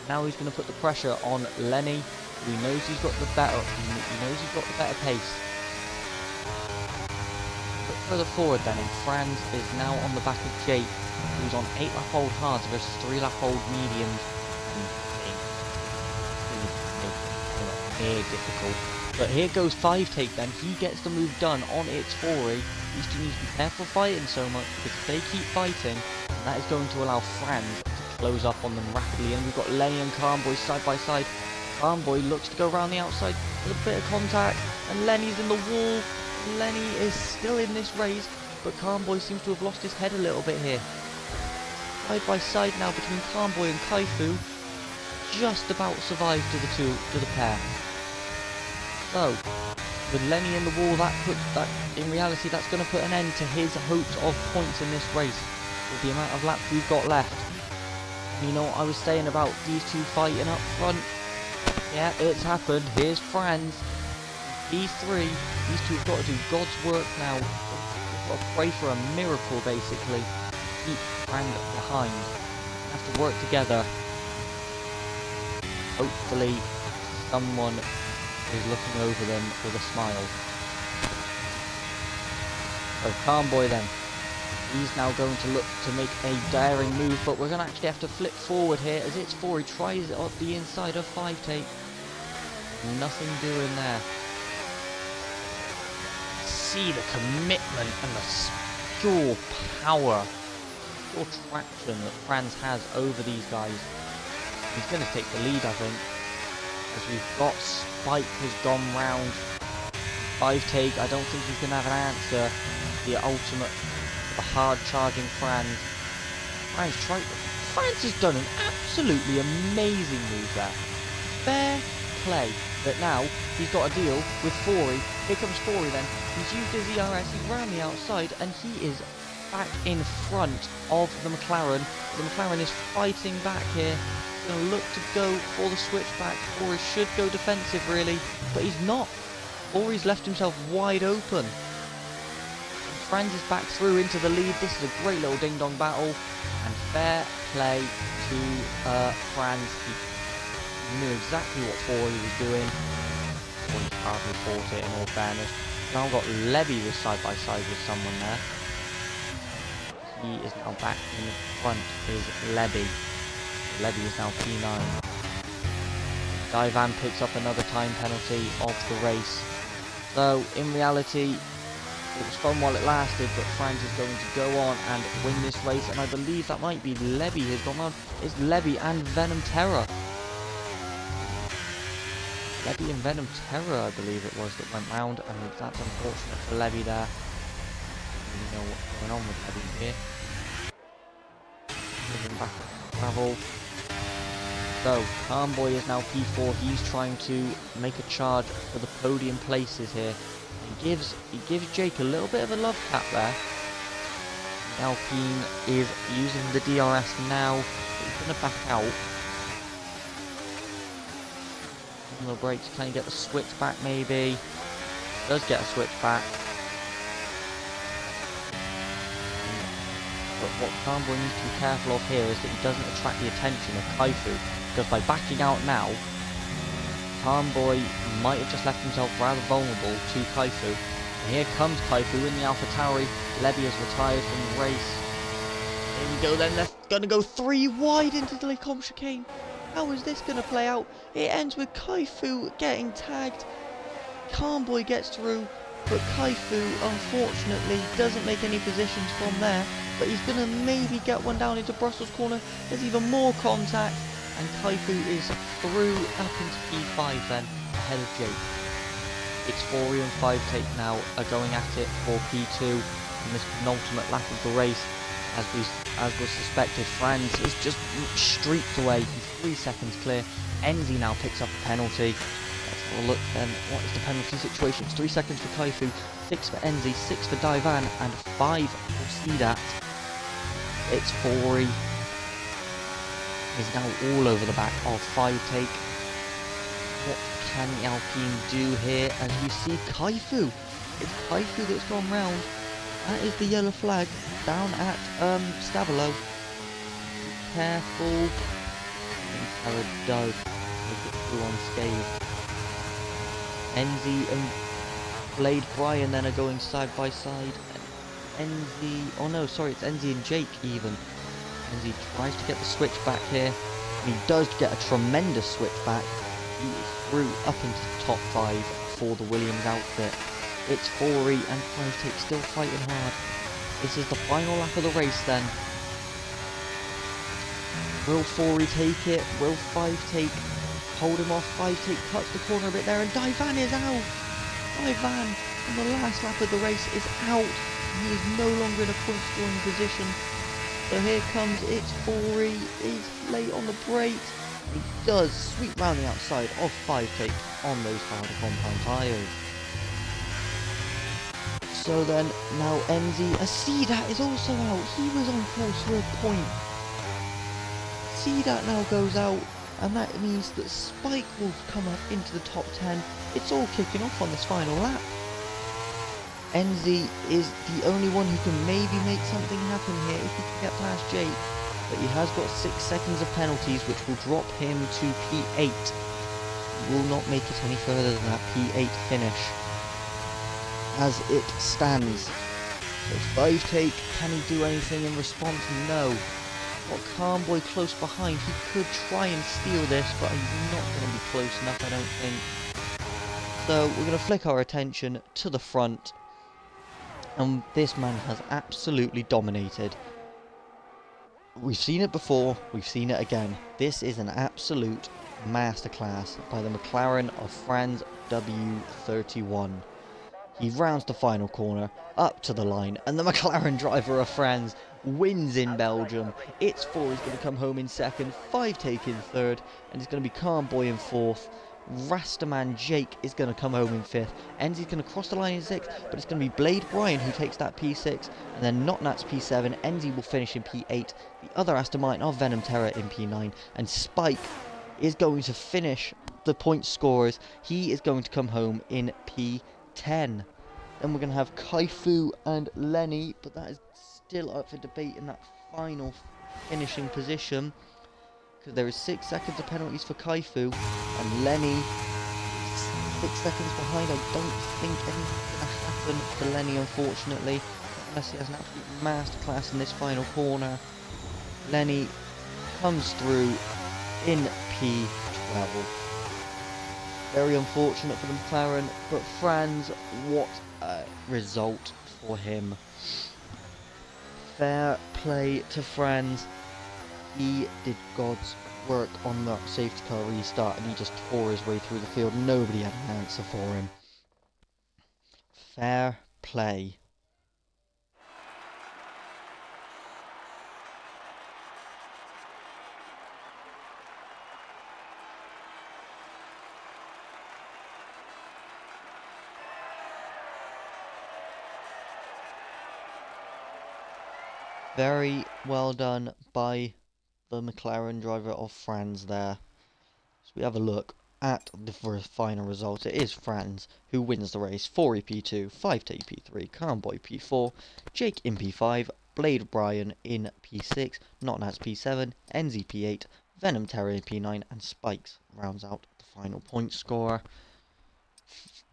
Now he's going to put the pressure on Lenny, who he knows he's got the better. He knows he's got the better pace. But further forward then, and Franz is now on the back of Jake, who's on 8-lap-old hards versus 3-lap-old mediums. Very difficult. But here goes 5 take then. He gets the move done on It's Fori. These two need to be careful fighting so much, because if they keep fighting, that is going to allow Franz to close up on them rapidly. And we've got Lenny and Carnboy side by side. Carnboy looks to go around the outside with a bit of contact, and Lenny's in the wall. Lenny is still in this race, but Carnboy seems to have lost his head a little bit here. Side by side now between Carnboy and Kaifu. Just about survived to the pair. So, with Lenny in the wall, in reality that's going to put an end to his hopes of points in this race with the amount of laps we've got left. And you know what I was saying about these two fighting up front? Yeah, it's happened. Here's Franz. These two have got to do God's work now. We've got to pray for a miracle, basically. Keep Franz behind. Have to work together. Hopefully, someone is looking over them with a smile. So Carnboy then, he's now going to look to make a daring move, but we're going to actually have to flip forward here as It's Fori tries it off the inside of 5 take. Nothing doing there. See the commitment and the pure power, pure traction that Franz has over these guys. He's going to take the lead, I think, as we've got Spike has gone round 5 take. I don't think he's going to have an answer. The ultimate a hard charging Franz. Franz has done an absolutely amazing move there. Fair play. But now he's got a deal with Fori. Here comes Fori then. He's used his ERS, he's round the outside, and he is back in front of the McLaren. The McLaren is fighting back here. He's going to look to go for the switchback. Fori should go defensive really, but he's not. Fori's left himself wide open. Franz is back through into the lead. This is a great little ding-dong battle. And fair play to Franz. He knew exactly what Fori was doing. Fori hardly fought it in all fairness. Now got Levy with side-by-side with someone there. He is now back in front is Levy. Levy is now P9. Divan picks up another time penalty of the race. So, in reality, it was fun while it lasted, but Franz is going to go on and win this race, and I believe that might be Levy has gone on. It's Levy and Venom Terror. Levy and Venom Terror, I believe it was, that went round, and that's unfortunate for Levy there. I don't know what's going on with Levy here. Moving back to travel. So, Calmboy is now P4. He's trying to make a charge for the podium places here. He gives Jake a little bit of a love tap there. Alpine is using the DRS now. He's going to back out. On the brakes, can he get the switch back maybe? Does get a switch back. But what Calmboy needs to be careful of here is that he doesn't attract the attention of Kaifu. Because by backing out now, Calmboy might have just left himself rather vulnerable to Kaifu. And here comes Kaifu in the AlphaTauri. Levy has retired from the race. Here we go then, they're going to go 3 wide into the Lecombe chicane. How is this going to play out? It ends with Kaifu getting tagged. Calmboy gets through, but Kaifu unfortunately doesn't make any positions from there. But he's going to maybe get one down into Brussels corner. There's even more contact. And Kaifu is through up into P5 then, ahead of Jake. It's Fori and 5 Take now are going at it for P2 in this penultimate lap of the race. As was suspected, Franz is just streaks away. He's 3 seconds clear. Enzi now picks up a penalty. Let's have a look then. What is the penalty situation? It's 3 seconds for Kaifu, 6 for Enzi, 6 for Divan, and 5 for Sedat. It's Fori. Is now all over the back of 5 Take. What can the Alpine do here? As you see, Kaifu. It's Kaifu that's gone round. That is the yellow flag down at Stavolo. Be careful. Terror does make it through unscathed. Enzi and Blade Brian then are going side by side. Enzi, oh no, sorry, it's Enzi and Jake even. Enzi tries to get the switch back here. And he does get a tremendous switch back. He is through up into the top 5 for the Williams outfit. It's Fori and 5 Take still fighting hard. This is the final lap of the race then. Will Fori take it? Will 5 Take hold him off? 5 Take cuts the corner a bit there, and Divan is out. Divan on the last lap of the race is out. He is no longer in a point scoring position. So here comes, it's Fori. He's late on the brakes. He does sweep round the outside of 5 Take on those harder compound tyres. So then, now Enzi, Sedat is also out. He was on course for a point. Sedat now goes out, and that means that Spike will come up into the top 10. It's all kicking off on this final lap. Enzi is the only one who can maybe make something happen here if he can get past Jake. But he has got 6 seconds of penalties, which will drop him to P8. He will not make it any further than that P8 finish. As it stands. So 5 Take, can he do anything in response? No. Got Calmboy close behind. He could try and steal this, but he's not going to be close enough, I don't think. So we're going to flick our attention to the front. And this man has absolutely dominated. We've seen it before, we've seen it again. This is an absolute masterclass by the McLaren of Franz W31. He rounds the final corner, up to the line, and the McLaren driver of France wins in Belgium. It's 4 is going to come home in second, 5 take in third, and it's going to be Calm Boy in fourth. Rastaman Jake is going to come home in fifth. Enzi's going to cross the line in sixth, but it's going to be Blade Brian who takes that P6, and then Not Nats P7. Enzi will finish in P8. The other Aston Martin are Venom Terror in P9, and Spike is going to finish the point scorers. He is going to come home in P10. Then we're going to have Kaifu and Lenny, but that is still up for debate in that final finishing position, because there is 6 seconds of penalties for Kaifu, and Lenny is 6 seconds behind. I don't think anything's going to happen to Lenny, unfortunately, unless he has an absolute masterclass in this final corner. Lenny comes through in P12. Very unfortunate for the McLaren, but Franz, what a result for him. Fair play to Franz. He did God's work on that safety car restart, and he just tore his way through the field. Nobody had an answer for him. Fair play. Very well done by the McLaren driver of Franz there. So we have a look at the final result. It is Franz who wins the race. 4 EP2, 5 to EP3, Calmboy P4, Jake in P5, Blade Brian in P6, Not Nats P7, NZ P8, Venom Terror in P9, and Spikes rounds out the final point score.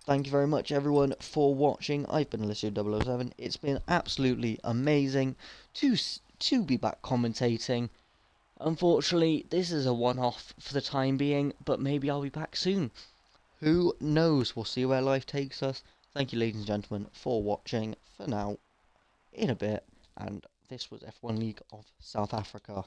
Thank you very much everyone for watching. I've been LSA007. It's been absolutely amazing to be back commentating. Unfortunately, this is a one-off for the time being, but maybe I'll be back soon. Who knows? We'll see where life takes us. Thank you, ladies and gentlemen, for watching. For now, in a bit, and this was F1 League of South Africa.